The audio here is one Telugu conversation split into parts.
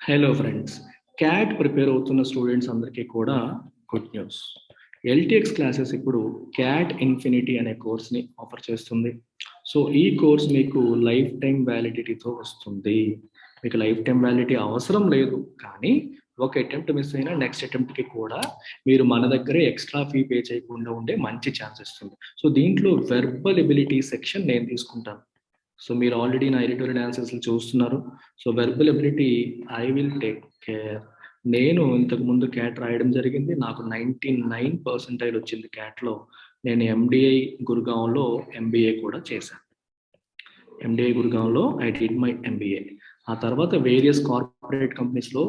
హలో ఫ్రెండ్స్, క్యాట్ ప్రిపేర్ అవుతున్న స్టూడెంట్స్ అందరికీ కూడా గుడ్ న్యూస్. ఎల్టీఎక్స్ క్లాసెస్ ఇప్పుడు క్యాట్ ఇన్ఫినిటీ అనే కోర్స్ని ఆఫర్ చేస్తుంది. సో ఈ కోర్స్ మీకు లైఫ్ టైం వ్యాలిడిటీతో వస్తుంది. మీకు లైఫ్ టైం వ్యాలిడిటీ అవసరం లేదు, కానీ ఒక అటెంప్ట్ మిస్ అయినా నెక్స్ట్ అటెంప్ట్కి కూడా మీరు మన దగ్గరే ఎక్స్ట్రా ఫీ పే చేయకుండా ఉండే మంచి ఛాన్స్ ఇస్తుంది. సో దీంట్లో వెర్బల్ ఎబిలిటీ సెక్షన్ నేను తీసుకుంటాను. సో మీరు ఆల్రెడీ నా ఎడిటోరియల్ ఆన్సర్స్లు చూస్తున్నారు. So verbal ability I will take care. నేను ఇంతకు ముందు క్యాట్ రాయడం జరిగింది. నాకు 99% వచ్చింది క్యాట్లో. నేను ఎండిఐ గురుగాంలో ఎంబీఏ కూడా చేశాను. ఎండిఐ గురుగాంలో ఐ డిడ్ మై ఎంబీఏ. ఆ తర్వాత వేరియస్ కార్పొరేట్ కంపెనీస్లో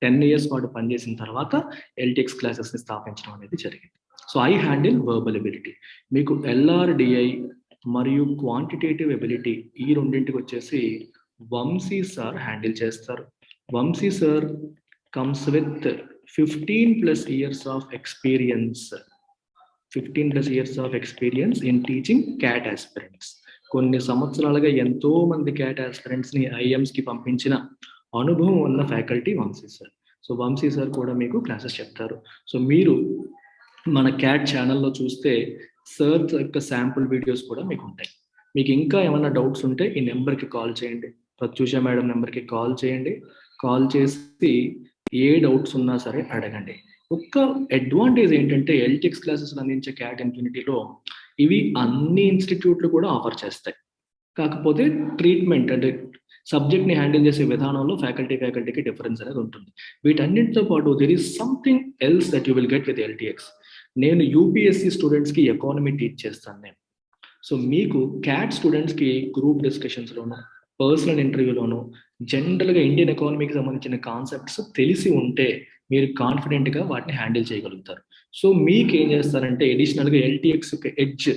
10 years పాటు పనిచేసిన తర్వాత ఎల్టీఎక్స్ క్లాసెస్ని స్థాపించడం అనేది జరిగింది. So I handle verbal ability. మీకు ఎల్ఆర్డిఐ మరియు క్వాంటిటేటివ్ ఎబిలిటీ ఈ రెండింటికి వచ్చేసి వంశీ సార్ హ్యాండిల్ చేస్తారు. Vamshi sir comes with 15+ years of experience. 15+ years of experience in teaching CAT aspirants. కొన్ని సంవత్సరాలుగా ఎంతో మంది క్యాట్ ఆస్పిరెంట్స్ని ఐఎమ్స్కి పంపించిన అనుభవం ఉన్న faculty Vamshi sir. So Vamshi sir కూడా మీకు క్లాసెస్ చెప్తారు. సో మీరు మన క్యాట్ ఛానల్లో చూస్తే సార్ యొక్క శాంపుల్ వీడియోస్ కూడా మీకు ఉంటాయి. మీకు ఇంకా ఏమైనా డౌట్స్ ఉంటే ఈ నెంబర్కి కాల్ చేయండి. ప్రత్యూష మేడం నెంబర్కి కాల్ చేయండి. కాల్ చేసి ఏ డౌట్స్ ఉన్నా సరే అడగండి. ఒక్క అడ్వాంటేజ్ ఏంటంటే ఎల్టీఎక్స్ క్లాసెస్ అందించే క్యాట్ ఇన్ఫినిటీలో ఇవి అన్ని ఇన్స్టిట్యూట్లు కూడా ఆఫర్ చేస్తాయి. కాకపోతే ట్రీట్మెంట్ అంటే సబ్జెక్ట్ని హ్యాండిల్ చేసే విధానంలో ఫ్యాకల్టీకి డిఫరెన్స్ అనేది ఉంటుంది. వీటన్నిటితో పాటు there is something else that you will get with LTX. నేను యూపీఎస్సీ స్టూడెంట్స్కి ఎకానమీ టీచ్ చేస్తాను నేను. సో మీకు క్యాట్ స్టూడెంట్స్కి గ్రూప్ డిస్కషన్స్లోను, పర్సనల్ ఇంటర్వ్యూలోను జనరల్గా ఇండియన్ ఎకానమీకి సంబంధించిన కాన్సెప్ట్స్ తెలిసి ఉంటే మీరు కాన్ఫిడెంట్గా వాటిని హ్యాండిల్ చేయగలుగుతారు. సో మీకు ఏం చేస్తారంటే అడిషనల్గా ఎల్టీఎక్స్ యొక్క ఎడ్జ్,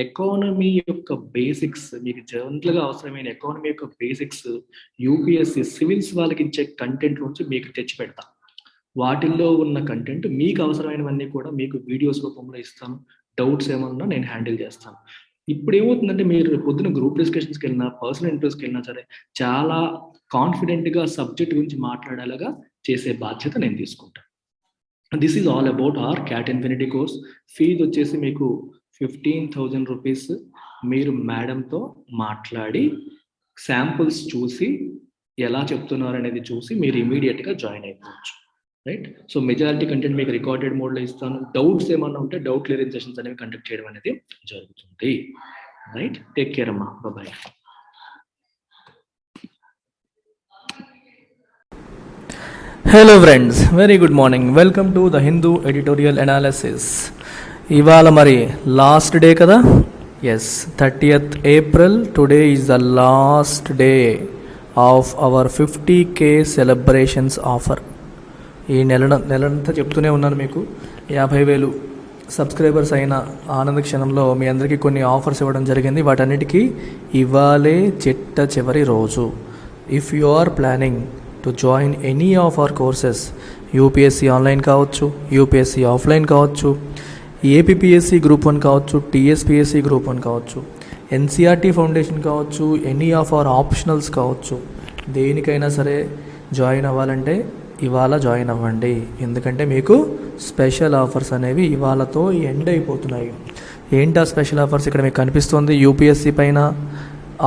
ఎకానమీ యొక్క బేసిక్స్, మీకు జనరల్గా అవసరమైన ఎకానమీ యొక్క బేసిక్స్ యూపీఎస్సీ సివిల్స్ వాళ్ళకి ఇచ్చే కంటెంట్ నుంచి మీకు తెచ్చి పెడతాం. వాటిల్లో ఉన్న కంటెంట్ మీకు అవసరమైనవన్నీ కూడా మీకు వీడియోస్ రూపంలో ఇస్తాను. డౌట్స్ ఏమన్నా నేను హ్యాండిల్ చేస్తాను. ఇప్పుడు ఏమవుతుందంటే మీరు పొద్దున గ్రూప్ డిస్కషన్స్కి వెళ్ళినా, పర్సనల్ ఇంటర్వ్యూస్కి వెళ్ళినా సరే చాలా కాన్ఫిడెంట్గా సబ్జెక్ట్ గురించి మాట్లాడేలాగా చేసే బాధ్యత నేను తీసుకుంటాను. This is all about our CAT infinity course. Fee వచ్చేసి మీకు 15,000 రూపీస్. మీరు మేడంతో మాట్లాడి శాంపుల్స్ చూసి ఎలా చెప్తున్నారు అనేది చూసి మీరు ఇమీడియట్గా జాయిన్ అయిపోవచ్చు. రైట్. సో మెజారిటీ కంటెంట్ మీకు రికార్డెడ్ మోడ్లో ఇస్తాను. డౌట్స్ ఏమన్నా ఉంటే డౌట్ క్లియరింగ్ సెషన్స్ అనేవి కండక్ట్ చేయడం అనేది జరుగుతుంది. రైట్. టేక్ కేర్ అమ్మా. Bye. Hello friends, very good morning. Welcome to the Hindu editorial analysis. ఇవాళ మరి లాస్ట్ డే కదా. Yes, 30th April. Today is the last day of our 50K celebrations offer. ఈ నెలంతా చెప్తూనే ఉన్నాను మీకు. 50,000 సబ్స్క్రైబర్స్ అయిన ఆనంద క్షణంలో మీ అందరికీ కొన్ని ఆఫర్స్ ఇవ్వడం జరిగింది. వాటన్నిటికీ ఇవాళే చివరి రోజు. If you are planning to join any of our courses, UPSC online కావచ్చు, యూపీఎస్సీ ఆఫ్లైన్ కావచ్చు, ఏపీపీఎస్సీ గ్రూప్ 1 కావచ్చు, టీఎస్పీఎస్సీ గ్రూప్ 1 కావచ్చు, ఎన్సీఆర్టీ ఫౌండేషన్ కావచ్చు, ఎనీ ఆఫ్ అవర్ ఆప్షనల్స్ కావచ్చు, దేనికైనా సరే జాయిన్ అవ్వాలంటే ఇవాళ జాయిన్ అవ్వండి. ఎందుకంటే మీకు స్పెషల్ ఆఫర్స్ అనేవి ఇవాళతో ఎండ్ అయిపోతున్నాయి. ఏంటా స్పెషల్ ఆఫర్స్? ఇక్కడ మీకు కనిపిస్తుంది. యూపీఎస్సీ పైన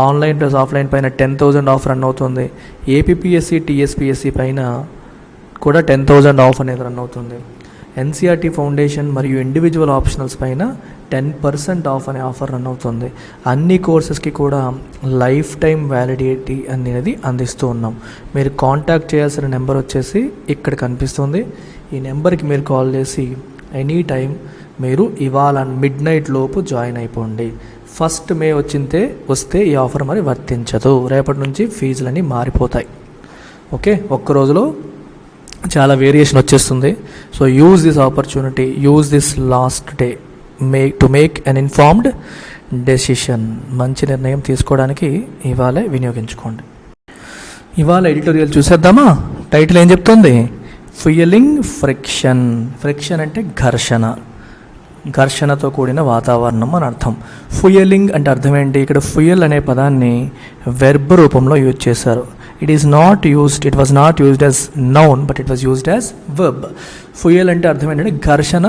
ఆన్లైన్ ప్లస్ ఆఫ్లైన్ పైన 10,000 ఆఫర్ రన్ అవుతుంది. ఏపీపీఎస్సీ టీఎస్పీఎస్సీ పైన కూడా 10,000 ఆఫ్ అనేది రన్ అవుతుంది. ఎన్సీఆర్టీ ఫౌండేషన్ మరియు ఇండివిజువల్ ఆప్షనల్స్ పైన 10% ఆఫ్ అనే ఆఫర్ రన్ అవుతుంది. అన్ని కోర్సెస్కి కూడా లైఫ్ టైం వ్యాలిడిటీ అనేది అందిస్తూ ఉన్నాం. మీరు కాంటాక్ట్ చేయాల్సిన నెంబర్ వచ్చేసి ఇక్కడ కనిపిస్తుంది. ఈ నెంబర్కి మీరు కాల్ చేసి ఎనీ టైం మీరు ఇవాళ midnight లోపు జాయిన్ అయిపోండి. 1st May వస్తే ఈ ఆఫర్ మరి వర్తించదు. రేపటి నుంచి ఫీజులన్నీ మారిపోతాయి. ఓకే, ఒక్క రోజులో చాలా వేరియేషన్ వచ్చేస్తుంది. So use this opportunity, use this last day to make an informed decision. మంచి నిర్ణయం తీసుకోవడానికి ఇవాళే వినియోగించుకోండి. ఇవాళ ఎడిటోరియల్ చూసేద్దామా? టైటిల్ ఏం చెప్తుంది? Fuelling friction. ఫ్రిక్షన్ అంటే ఘర్షణతో కూడిన వాతావరణం అని అర్థం. ఫ్యూయలింగ్ అంటే అర్థం ఏంటి? ఇక్కడ ఫ్యూయల్ అనే పదాన్ని వెర్బ్ రూపంలో యూజ్ చేశారు. It is not used, it was not used as noun but it was used as verb. Fuel అంటే అర్థం ఏంటంటే ఘర్షణ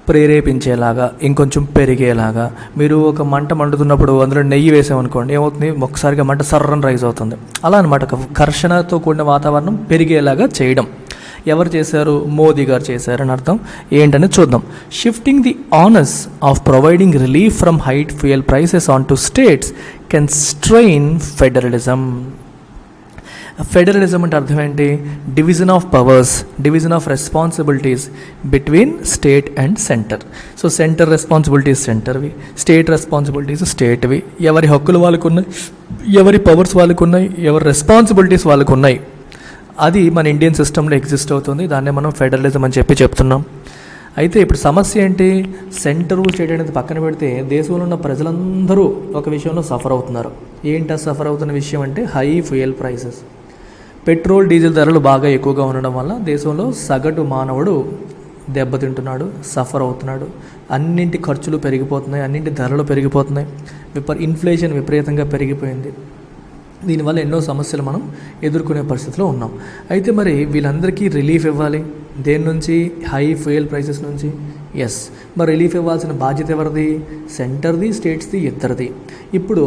ప్రేరేపించేలాగా, ఇంకొంచెం పెరిగేలాగా. మీరు ఒక మంట మండుతున్నప్పుడు అందులో నెయ్యి వేసామనుకోండి, ఏమవుతుంది, ఒక్కసారిగా మంట సర్రని రైజ్ అవుతుంది. అలా అనమాట, ఒక ఘర్షణతో కూడిన వాతావరణం పెరిగేలాగా చేయడం. ఎవరు చేశారు? మోదీ గారు చేశారని అర్థం. ఏంటని చూద్దాం. Shifting the onus of providing relief from high fuel prices on to states can strain federalism. Federalism అంటే అర్థం ఏంటి? Division of powers, division of responsibilities between state and centre. So centre responsibilities సెంటర్వి, స్టేట్ రెస్పాన్సిబిలిటీస్ స్టేట్వి. ఎవరి హక్కులు వాళ్ళకు ఉన్నాయి, ఎవరి పవర్స్ వాళ్ళకు ఉన్నాయి, ఎవరి రెస్పాన్సిబిలిటీస్ వాళ్ళకు ఉన్నాయి. అది మన ఇండియన్ సిస్టంలో ఎగ్జిస్ట్ అవుతుంది. దాన్నే మనం ఫెడరలిజం అని చెప్తున్నాం. అయితే ఇప్పుడు సమస్య ఏంటి? సెంటర్ స్టేట్ అనేది పక్కన పెడితే దేశంలో ఉన్న ప్రజలందరూ ఒక విషయంలో సఫర్ అవుతున్నారు. ఏంటి సఫర్ అవుతున్న విషయం అంటే high fuel prices. Petrol diesel ధరలు బాగా ఎక్కువగా ఉండడం వల్ల దేశంలో సగటు మానవుడు దెబ్బతింటున్నాడు, సఫర్ అవుతున్నాడు. అన్నింటి ఖర్చులు పెరిగిపోతున్నాయి, అన్నింటి ధరలు పెరిగిపోతున్నాయి. ఇన్ఫ్లేషన్ విపరీతంగా పెరిగిపోయింది. దీనివల్ల ఎన్నో సమస్యలు మనం ఎదుర్కొనే పరిస్థితిలో ఉన్నాం. అయితే మరి వీళ్ళందరికీ రిలీఫ్ ఇవ్వాలి. దేని నుంచి? హై ఫ్యూయల్ ప్రైసెస్ నుంచి. ఎస్, మరి రిలీఫ్ ఇవ్వాల్సిన బాధ్యత ఎవరిది? సెంటర్ది, స్టేట్స్ది, ఇద్దరిది. ఇప్పుడు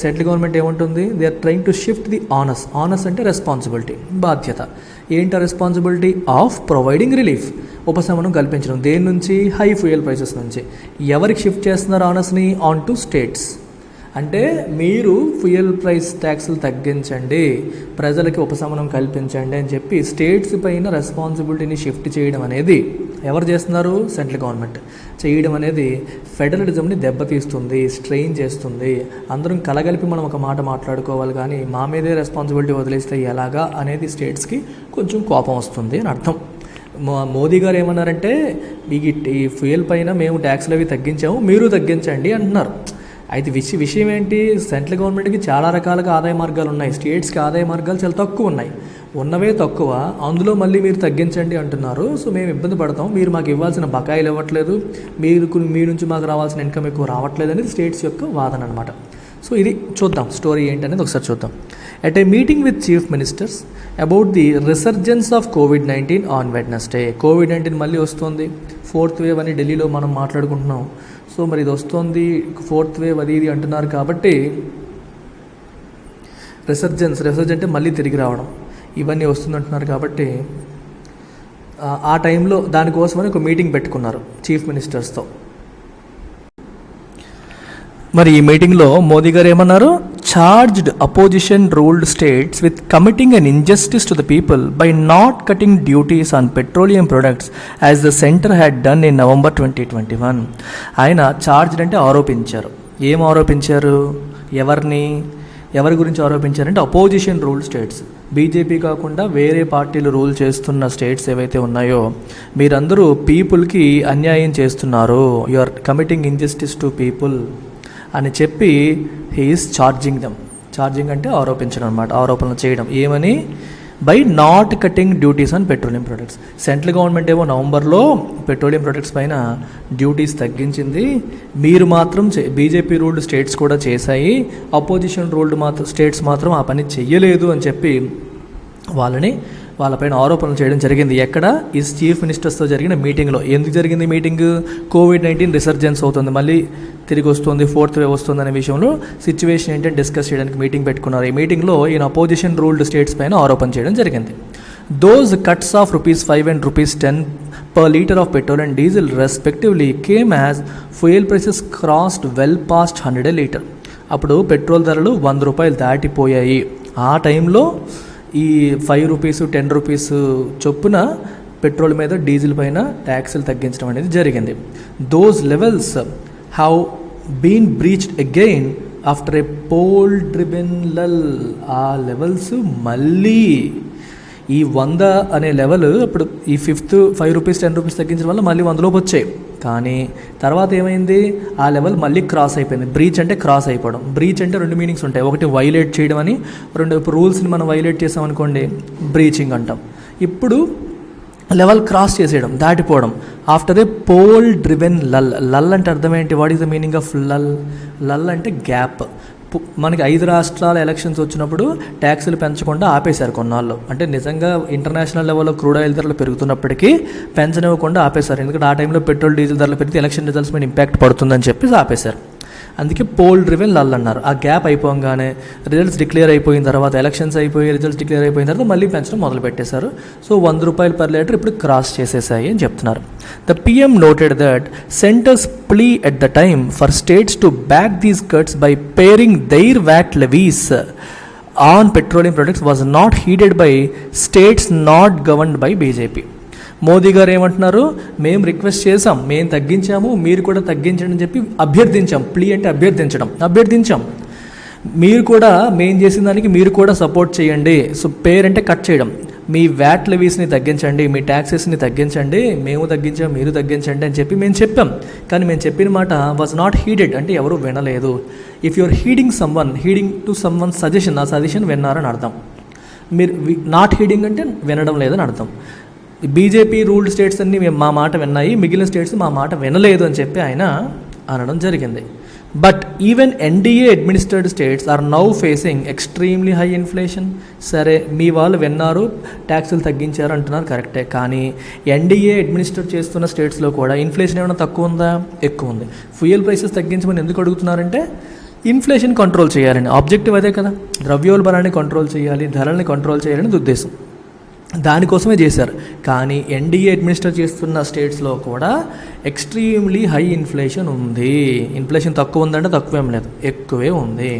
సెంట్రల్ గవర్నమెంట్ ఏముంటుంది? They are trying to shift the onus. Onus అంటే రెస్పాన్సిబిలిటీ, బాధ్యత. ఏంటి రెస్పాన్సిబిలిటీ? ఆఫ్ ప్రొవైడింగ్ రిలీఫ్, ఉపశమనం కల్పించడం. దేని నుంచి? హై ఫ్యూయల్ ప్రైసెస్ నుంచి. ఎవరికి షిఫ్ట్ చేస్తున్నారు ఆనస్ని? On to states. అంటే మీరు ఫ్యూయల్ ప్రైస్ ట్యాక్స్లు తగ్గించండి, ప్రజలకి ఉపశమనం కల్పించండి అని చెప్పి స్టేట్స్ పైన రెస్పాన్సిబిలిటీని షిఫ్ట్ చేయడం అనేది ఎవరు చేస్తున్నారు? సెంట్రల్ గవర్నమెంట్ చేయడం అనేది ఫెడరలిజంని దెబ్బతీస్తుంది, స్ట్రెయిన్ చేస్తుంది. అందరం కలగలిపి మనం ఒక మాట మాట్లాడుకోవాలి, కానీ మా మీదే రెస్పాన్సిబిలిటీ వదిలేస్తే ఎలాగా అనేది స్టేట్స్కి కొంచెం కోపం వస్తుంది అని అర్థం. మోదీ గారు ఏమన్నారంటే, ఈ ఫ్యూయల్ పైన మేము ట్యాక్స్లు అవి తగ్గించాము, మీరు తగ్గించండి అంటున్నారు. అయితే విషయం ఏంటి? సెంట్రల్ గవర్నమెంట్కి చాలా రకాలుగా ఆదాయ మార్గాలు ఉన్నాయి, స్టేట్స్కి ఆదాయ మార్గాలు చాలా తక్కువ ఉన్నాయి. ఉన్నవే తక్కువ, అందులో మళ్ళీ మీరు తగ్గించండి అంటున్నారు. సో మేము ఇబ్బంది పడతాం, మీరు మాకు ఇవ్వాల్సిన బకాయిలు ఇవ్వట్లేదు, మీ నుంచి మాకు రావాల్సిన ఇన్కమ్ ఎక్కువ రావట్లేదు అనేది స్టేట్స్ యొక్క వాదన అనమాట. సో ఇది చూద్దాం, స్టోరీ ఏంటనేది ఒకసారి చూద్దాం. At a meeting with chief ministers about the resurgence of COVID-19 on Wednesday. COVID-19 మళ్ళీ వస్తుంది, 4th వేవ్ అని ఢిల్లీలో మనం మాట్లాడుకుంటున్నాం. సో మరి ఇది వస్తుంది, 4th వేవ్ అది ఇది అంటున్నారు. కాబట్టి రిసర్జెన్స్ అంటే మళ్ళీ తిరిగి రావడం, ఇవన్నీ వస్తుందంటున్నారు. కాబట్టి ఆ టైంలో దానికోసమని ఒక మీటింగ్ పెట్టుకున్నారు చీఫ్ మినిస్టర్స్తో. మరి ఈ మీటింగ్లో మోదీ గారు ఏమన్నారు? Charged opposition ruled states with committing an injustice to the people by not cutting duties on petroleum products as the centre had done in November 2021. ఆయన చార్జ్డ్ అంటే ఆరోపించారు. ఏం ఆరోపించారు? ఎవరి గురించి ఆరోపించారంటే అపోజిషన్ రూల్ స్టేట్స్, బీజేపీ కాకుండా వేరే పార్టీలు రూల్ చేస్తున్న స్టేట్స్ ఏవైతే ఉన్నాయో, మీరందరూ పీపుల్కి అన్యాయం చేస్తున్నారు, you are committing injustice to people అని చెప్పి హీఈస్ ఛార్జింగ్ అంటే ఆరోపించడం అనమాట, ఆరోపణలు చేయడం. ఏమని? By not cutting duties on petroleum products. Central government ఏమో నవంబర్లో పెట్రోలియం ప్రొడక్ట్స్ పైన డ్యూటీస్ తగ్గించింది, మీరు మాత్రం బీజేపీ రూల్డ్ స్టేట్స్ కూడా చేశాయి, అపోజిషన్ రూల్డ్ స్టేట్స్ మాత్రం ఆ పని చెయ్యలేదు అని చెప్పి వాళ్ళపైన ఆరోపణలు చేయడం జరిగింది. ఎక్కడ? ఈ చీఫ్ మినిస్టర్స్తో జరిగిన మీటింగ్లో. ఎందుకు జరిగింది మీటింగ్? COVID-19 రిసర్జెన్స్ అవుతుంది, మళ్ళీ తిరిగి వస్తుంది, 4th వేవ్ వస్తుంది అనే విషయంలో సిచ్యువేషన్ ఏంటంటే డిస్కస్ చేయడానికి మీటింగ్ పెట్టుకున్నారు. ఈ మీటింగ్లో ఈయన అపోజిషన్ రూల్డ్ స్టేట్స్ పైన ఆరోపణ చేయడం జరిగింది. Those cuts off ₹5 and ₹10 per liter of petrol and diesel respectively came as fuel prices crossed well past 100 a liter. అప్పుడు పెట్రోల్ ధరలు ₹100 దాటిపోయాయి. ఆ టైంలో ఈ ₹5, ₹10 చొప్పున పెట్రోల్ మీద, డీజిల్ పైన ట్యాక్సులు తగ్గించడం అనేది జరిగింది. Those levels have been breached again after a poll driven lull. ఆ లెవెల్స్ మళ్ళీ ఈ 100 అనే లెవెల్ అప్పుడు ఈ ₹5, ₹10 తగ్గించడం వల్ల మళ్ళీ 100లోకి వచ్చాయి. కానీ తర్వాత ఏమైంది? ఆ లెవెల్ మళ్ళీ క్రాస్ అయిపోయింది. బ్రీచ్ అంటే క్రాస్ అయిపోవడం. బ్రీచ్ అంటే 2 మీనింగ్స్ ఉంటాయి. ఒకటి వైలేట్ చేయడం అని, రూల్స్ని మనం వైలేట్ చేసామనుకోండి బ్రీచింగ్ అంటాం. ఇప్పుడు లెవెల్ క్రాస్ చేసేయడం, దాటిపోవడం. After a poll driven lull. Lull అంటే అర్థం ఏంటి? What is the meaning of lull? Lull అంటే గ్యాప్. మనకి 5 రాష్ట్రాల ఎలక్షన్స్ వచ్చినప్పుడు ట్యాక్సులు పెంచకుండా ఆపేశారు కొన్నాళ్ళు. అంటే నిజంగా ఇంటర్నేషనల్ లెవెల్లో క్రూడ్ ఆయిల్ ధరలు పెరుగుతున్నప్పటికీ పెంచనివ్వకుండా ఆపేశారు. ఎందుకంటే ఆ టైంలో పెట్రోల్ డీజిల్ ధరలు పెరిగితే ఎలక్షన్ రిజల్ట్స్ మీద ఇంపాక్ట్ పడుతుందని చెప్పి ఆపేశారు. అందుకే పోల్ డ్రివెన్ లల్ అన్నారు. ఆ గ్యాప్ అయిపోగానే రిజల్ట్స్ డిక్లేర్ అయిపోయిన తర్వాత, ఎలక్షన్స్ అయిపోయి రిజల్ట్స్ డిక్లేర్ అయిపోయిన తర్వాత మళ్ళీ పెంచడం మొదలు పెట్టేశారు. సో 100 రూపాయలు పర్ లీటర్ ఇప్పుడు క్రాస్ చేసేసాయి అని చెప్తున్నారు. The PM noted that center's plea at the time for states to back these cuts by paring their VAT levies on petroleum products was not heeded by states not governed by BJP. Modi గారు ఏమంటున్నారు, మేము రిక్వెస్ట్ చేసాం, మేము తగ్గించాము, మీరు కూడా తగ్గించండి అని చెప్పి అభ్యర్థించాం. ప్లీ అంటే అభ్యర్థించాం. మీరు కూడా మేము చేసిన దానికి మీరు కూడా సపోర్ట్ చేయండి. సో అంటే కట్ చేయడం, మీ వ్యాట్ లెవీస్ని తగ్గించండి, మీ ట్యాక్సెస్ని తగ్గించండి, మేము తగ్గించాం, మీరు తగ్గించండి అని చెప్పి మేము చెప్పాం. కానీ మేము చెప్పిన మాట వాజ్ నాట్ హీడెడ్, అంటే ఎవరు వినలేదు. If you're heeding to someone suggestion, ఆ సజెషన్ విన్నారని అర్థం. మీరు నాట్ హీడింగ్ అంటే వినడం లేదని అర్థం. బీజేపీ రూల్డ్ స్టేట్స్ అన్నీ మా మాట విన్నాయి, మిగిలిన స్టేట్స్ మా మాట వినలేదు అని చెప్పి ఆయన అనడం జరిగింది. But even NDA administrated states are now facing extremely high inflation. సరే, మీ వాళ్ళు విన్నారు, ట్యాక్సులు తగ్గించారు అంటున్నారు, కరెక్టే. కానీ ఎన్డీఏ అడ్మినిస్ట్రేట్ చేస్తున్న స్టేట్స్లో కూడా ఇన్ఫ్లేషన్ ఏమైనా తక్కువ ఉందా? ఎక్కువ ఉంది. ఫ్యూయల్ ప్రైసెస్ తగ్గించమని ఎందుకు అడుగుతున్నారంటే ఇన్ఫ్లేషన్ కంట్రోల్ చేయాలని. ఆబ్జెక్టివ్ అదే కదా, ద్రవ్యోల్బణాన్ని కంట్రోల్ చేయాలి, ధరల్ని కంట్రోల్ చేయాలని ఉద్దేశం. దానికోసమే చేశారు. కానీ ఎన్డీఏ అడ్మినిస్టర్ చేస్తున్న స్టేట్స్లో కూడా ఎక్స్ట్రీమ్లీ హై ఇన్ఫ్లేషన్ ఉంది. ఇన్ఫ్లేషన్ తక్కువ ఉందంటే తక్కువేం లేదు, ఎక్కువే ఉంది.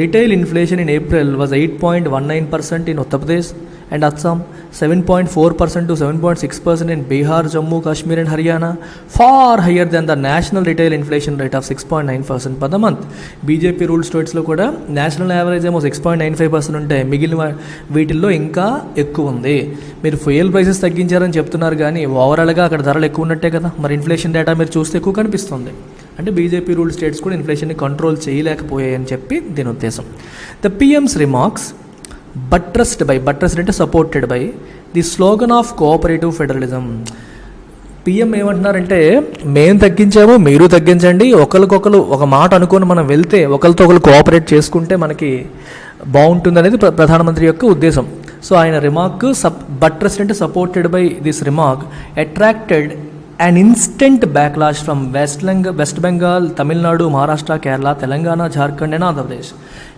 Retail inflation in April was 8.19% in Uttar Pradesh and Assam, 7.4% to 7.6% in Bihar, Jammu, Kashmir and Haryana, far higher than the national retail inflation rate of 6.9% per the month. BJP rule స్టేట్స్లో కూడా నేషనల్ యావరేజ్ ఏమో 6.95% ఉంటాయి, మిగిలిన వీటిల్లో ఇంకా ఎక్కువ ఉంది. మీరు ఫ్యూయల్ ప్రైసెస్ తగ్గించారని చెప్తున్నారు కానీ ఓవరాల్గా అక్కడ ధరలు ఎక్కువ ఉన్నట్టే కదా. మరి ఇన్ఫ్లేషన్ డేటా మీరు చూస్తే ఎక్కువ కనిపిస్తుంది. అంటే బీజేపీ రూల్ స్టేట్స్ కూడా ఇన్ఫ్లేషన్ని కంట్రోల్ చేయలేకపోయాయని చెప్పి దీని ఉద్దేశం. ద PM's remarks buttressed అంటే supported by the slogan of cooperative federalism. PM ఏమంటున్నారంటే, మేము తగ్గించాము, మీరు తగ్గించండి, ఒకరికొకరు ఒక మాట అనుకొని మనం వెళ్తే, ఒకరితో ఒకరు కోఆపరేట్ చేసుకుంటే మనకి బాగుంటుంది అనేది ప్రధానమంత్రి యొక్క ఉద్దేశం. సో ఆయన రిమార్క్ బట్రెస్డ్ అంటే supported by this remark attracted an instant backlash from West Bengal, Tamil Nadu, Maharashtra, Kerala, Telangana, Jharkhand and Andhra Pradesh.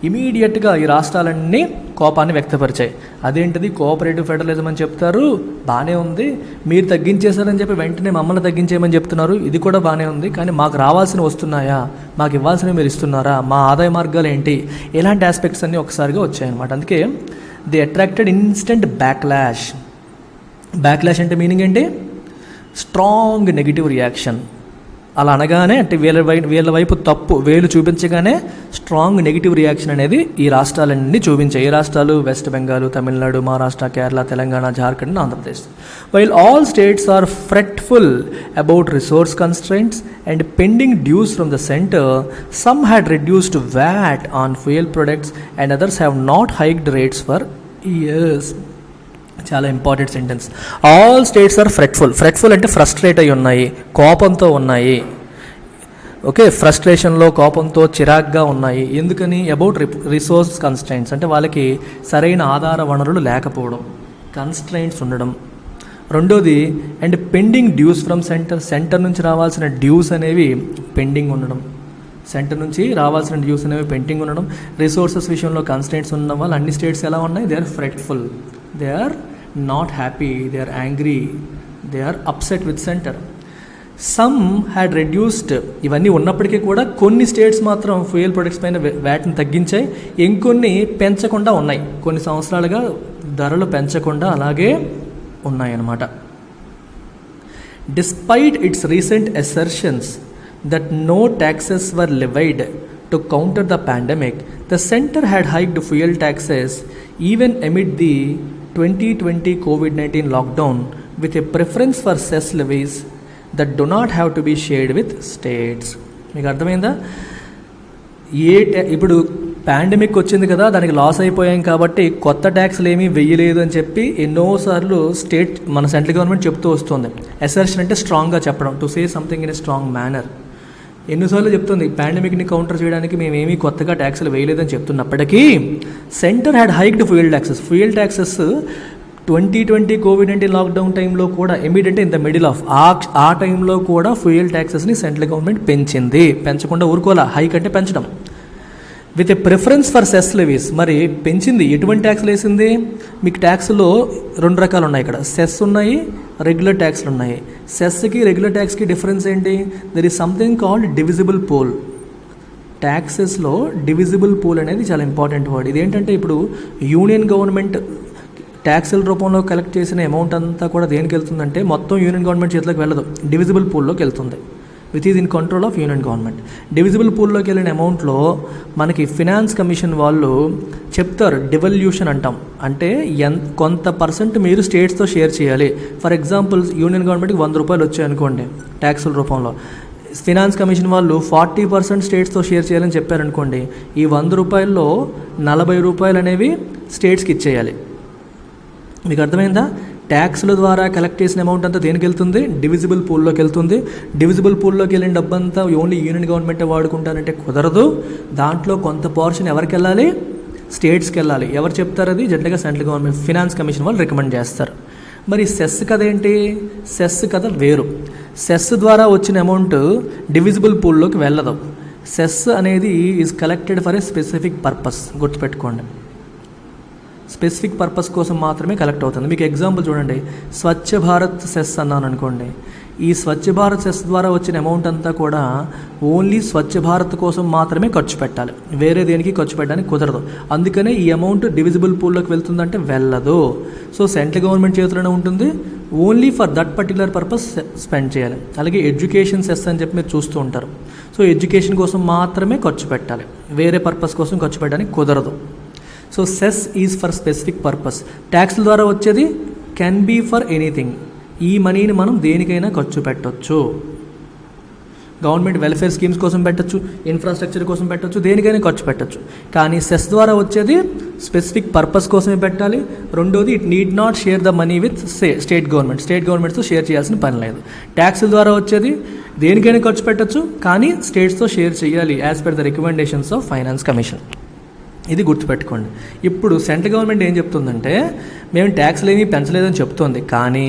ఇమీడియట్గా ఈ రాష్ట్రాలన్నీ కోపాన్ని వ్యక్తపరిచాయి. అదేంటిది కోఆపరేటివ్ ఫెడరలిజం అని చెప్తారు, బాగానే ఉంది, మీరు తగ్గించేశారని చెప్పి వెంటనే మమ్మల్ని తగ్గించేయమని చెప్తున్నారు, ఇది కూడా బాగానే ఉంది, కానీ మాకు రావాల్సినవి వస్తున్నాయా, మాకు ఇవ్వాల్సినవి మీరు ఇస్తున్నారా, మా ఆదాయ మార్గాలు ఏంటి, ఇలాంటి ఆస్పెక్ట్స్ అన్నీ ఒకసారిగా వచ్చాయన్నమాట. అందుకే the attracted instant backlash. Backlash అంటే మీనింగ్ ఏంటి? Strong negative reaction. అలా అనగానే అంటే వీళ్ళ వైపు తప్పు వేలు చూపించగానే స్ట్రాంగ్ నెగిటివ్ రియాక్షన్ అనేది ఈ రాష్ట్రాలన్నీ చూపించాయి. ఏ రాష్ట్రాలు? West Bengal, Tamil Nadu, Maharashtra, Kerala, Telangana, Jharkhand, Andhra Pradesh. While all states are fretful about resource constraints and pending dues from the centre, some had reduced VAT on fuel products and others have not hiked rates for years. చాలా important sentence. All states are fretful అంటే ఫ్రస్ట్రేట్ అయి ఉన్నాయి, కోపంతో ఉన్నాయి. ఓకే, ఫ్రస్ట్రేషన్లో, కోపంతో, చిరాగ్గా ఉన్నాయి. ఎందుకని? అబౌట్ రిసోర్స్ కన్స్ట్రైంట్స్ అంటే వాళ్ళకి సరైన ఆధార వనరులు లేకపోవడం, కన్స్ట్రైంట్స్ ఉండడం. రెండోది and pending dues from centre నుంచి రావాల్సిన డ్యూస్ అనేవి పెండింగ్ ఉండడం. సెంటర్ నుంచి రావాల్సిన డ్యూస్ అనేవి పెండింగ్ ఉండడం. రిసోర్సెస్ విషయంలో కన్స్ట్రైంట్స్ ఉన్న వాళ్ళు అన్ని స్టేట్స్ ఎలా ఉన్నాయి? They are fretful, they are not happy, they are angry, they are upset with centre. Some had reduced. ఇవన్నీ ఉన్నప్పటికీ కూడా కొన్ని స్టేట్స్ మాత్రం ఫ్యూయల్ ప్రొడక్ట్స్ పైన వ్యాట్ని తగ్గించాయి, ఇంకొన్ని పెంచకుండా ఉన్నాయి. కొన్ని సంవత్సరాలుగా ధరలు పెంచకుండా అలాగే ఉన్నాయన్నమాట. Despite it's recent assertions that no taxes were levied to counter the pandemic, the center had hiked fuel taxes even amid the 2020 COVID-19 lockdown, with a preference for cess levies that do not have to be shared with states. మీకు అర్థమైందా? ఇప్పుడు పాండమిక్ వచ్చింది కదా, దానికి లాస్ అయిపోయాం కాబట్టి కొత్త ట్యాక్స్లు ఏమీ వెయ్యలేదు అని చెప్పి ఎన్నోసార్లు మన సెంట్రల్ గవర్నమెంట్ చెప్తూ వస్తుంది. అసర్షన్ అంటే స్ట్రాంగ్గా చెప్పడం, to say something in a strong manner. ఎన్నిసార్లు చెప్తుంది పాండమిక్ని కౌంటర్ చేయడానికి మేమేమీ కొత్తగా ట్యాక్సులు వేయలేదని చెప్తున్నప్పటికీ centre had hiked fuel taxes 2020 Covid nineteen టైంలో కూడా immediate in the middle of ఆ టైంలో కూడా ఫ్యూయల్ ట్యాక్సెస్ని సెంట్రల్ గవర్నమెంట్ పెంచింది. పెంచకుండా ఊరుకోవాలా, హైక్ అంటే పెంచడం. With a preference for cess levies. మరి పెంచింది, ఎటువంటి ట్యాక్స్లు వేసింది? మీకు ట్యాక్స్లో 2 రకాలు ఉన్నాయి ఇక్కడ, సెస్ ఉన్నాయి, రెగ్యులర్ ట్యాక్స్లు ఉన్నాయి. సెస్కి రెగ్యులర్ ట్యాక్స్కి డిఫరెన్స్ ఏంటి? There is something called divisible pool. ట్యాక్సెస్లో డివిజిబుల్ పూల్ అనేది చాలా ఇంపార్టెంట్ వర్డ్. ఇదేంటంటే ఇప్పుడు యూనియన్ గవర్నమెంట్ ట్యాక్సుల రూపంలో కలెక్ట్ చేసిన అమౌంట్ అంతా కూడా దేనికి వెళ్తుందంటే మొత్తం యూనియన్ గవర్నమెంట్ చేతిలోకి వెళ్ళదు, డివిజిబుల్ పూల్లోకి వెళ్తుంది, which is in control of union government. Divisible పూల్లోకి వెళ్ళిన అమౌంట్లో మనకి ఫినాన్స్ కమిషన్ వాళ్ళు చెప్తారు, డివల్యూషన్ అంటాం, అంటే కొంత పర్సెంట్ మీరు స్టేట్స్తో షేర్ చేయాలి. ఫర్ ఎగ్జాంపుల్ యూనియన్ గవర్నమెంట్కి 100 రూపాయలు వచ్చాయనుకోండి ట్యాక్సుల రూపంలో, ఫినాన్స్ కమిషన్ వాళ్ళు 40% స్టేట్స్తో షేర్ చేయాలని చెప్పారనుకోండి, ఈ 100 రూపాయల్లో 40 రూపాయలు అనేవి స్టేట్స్కి ఇచ్చేయాలి. మీకు అర్థమైందా? ట్యాక్స్ల ద్వారా కలెక్ట్ చేసిన అమౌంట్ అంతా దేనికి వెళ్తుంది? డివిజిబుల్ పూల్లోకి వెళ్తుంది. డివిజిబుల్ పూల్లోకి వెళ్ళిన డబ్బంతా ఓన్లీ యూనియన్ గవర్నమెంటే వాడుకుంటానంటే కుదరదు. దాంట్లో కొంత పోర్షన్ ఎవరికి వెళ్ళాలి? స్టేట్స్కి వెళ్ళాలి. ఎవరు చెప్తారు అది? జనరల్గా సెంట్రల్ గవర్నమెంట్ ఫినాన్స్ కమిషన్ వాళ్ళు రికమెండ్ చేస్తారు. మరి సెస్ కథ ఏంటి? సెస్ కథ వేరు. సెస్ ద్వారా వచ్చిన అమౌంట్ డివిజిబుల్ పూల్లోకి వెళ్ళదు. సెస్ అనేది is collected for a specific purpose. గుర్తుపెట్టుకోండి, స్పెసిఫిక్ పర్పస్ కోసం మాత్రమే కలెక్ట్ అవుతుంది. మీకు ఎగ్జాంపుల్ చూడండి, స్వచ్ఛ భారత్ సెస్ అన్నాను అనుకోండి. ఈ స్వచ్ఛ భారత్ సెస్ ద్వారా వచ్చిన అమౌంట్ అంతా కూడా ఓన్లీ స్వచ్ఛ భారత్ కోసం మాత్రమే ఖర్చు పెట్టాలి, వేరే దేనికి ఖర్చు పెట్టడానికి కుదరదు. అందుకనే ఈ అమౌంట్ డివిజిబుల్ పూల్లోకి వెళ్తుందంటే వెళ్ళదు. సో సెంట్రల్ గవర్నమెంట్ చేతిలోనే ఉంటుంది, only for that particular purpose spend చేయాలి. అలాగే ఎడ్యుకేషన్ సెస్ అని చెప్పి మీరు చూస్తూ ఉంటారు. సో ఎడ్యుకేషన్ కోసం మాత్రమే ఖర్చు పెట్టాలి, వేరే పర్పస్ కోసం ఖర్చు పెట్టడానికి కుదరదు. So cess is for specific purpose. ట్యాక్స్ల ద్వారా వచ్చేది కెన్ బీ ఫర్ ఎనీథింగ్. ఈ మనీని మనం దేనికైనా ఖర్చు పెట్టవచ్చు. గవర్నమెంట్ వెల్ఫేర్ స్కీమ్స్ కోసం పెట్టచ్చు, ఇన్ఫ్రాస్ట్రక్చర్ కోసం పెట్టచ్చు, దేనికైనా ఖర్చు పెట్టచ్చు. కానీ సెస్ ద్వారా వచ్చేది స్పెసిఫిక్ పర్పస్ కోసమే పెట్టాలి. రెండోది, it need not share the money with state గవర్నమెంట్స్తో షేర్ చేయాల్సిన పని లేదు. ట్యాక్స్ల ద్వారా వచ్చేది దేనికైనా ఖర్చు పెట్టచ్చు, కానీ స్టేట్స్తో షేర్ చేయాలి as per the recommendations of finance commission. ఇది గుర్తుపెట్టుకోండి. ఇప్పుడు సెంట్రల్ గవర్నమెంట్ ఏం చెప్తుందంటే, మేము ట్యాక్స్లు ఏమీ పెంచలేదని చెప్తోంది, కానీ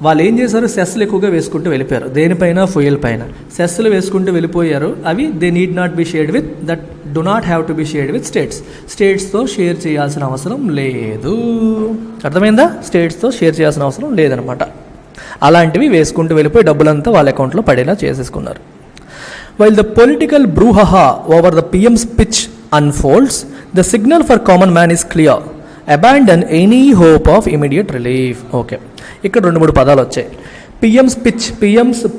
వాళ్ళు ఏం చేశారు? సెస్లు ఎక్కువగా వేసుకుంటూ వెళ్ళిపోయారు. దేనిపైన? ఫ్యూయల్ పైన సెస్లు వేసుకుంటూ వెళ్ళిపోయారు. అవి they need not be shared with that do not have to be shared with స్టేట్స్తో షేర్ చేయాల్సిన అవసరం లేదు. అర్థమైందా? స్టేట్స్తో షేర్ చేయాల్సిన అవసరం లేదనమాట. అలాంటివి వేసుకుంటూ వెళ్ళిపోయి డబ్బులంతా వాళ్ళ అకౌంట్లో పడేలా చేసేసుకున్నారు. While the political brouhaha over the PM's pitch unfolds, the signal for common man is clear. Abandon any hope of immediate relief. Okay, ఇక్కడ 2-3 పదాలు వచ్చాయి. PM's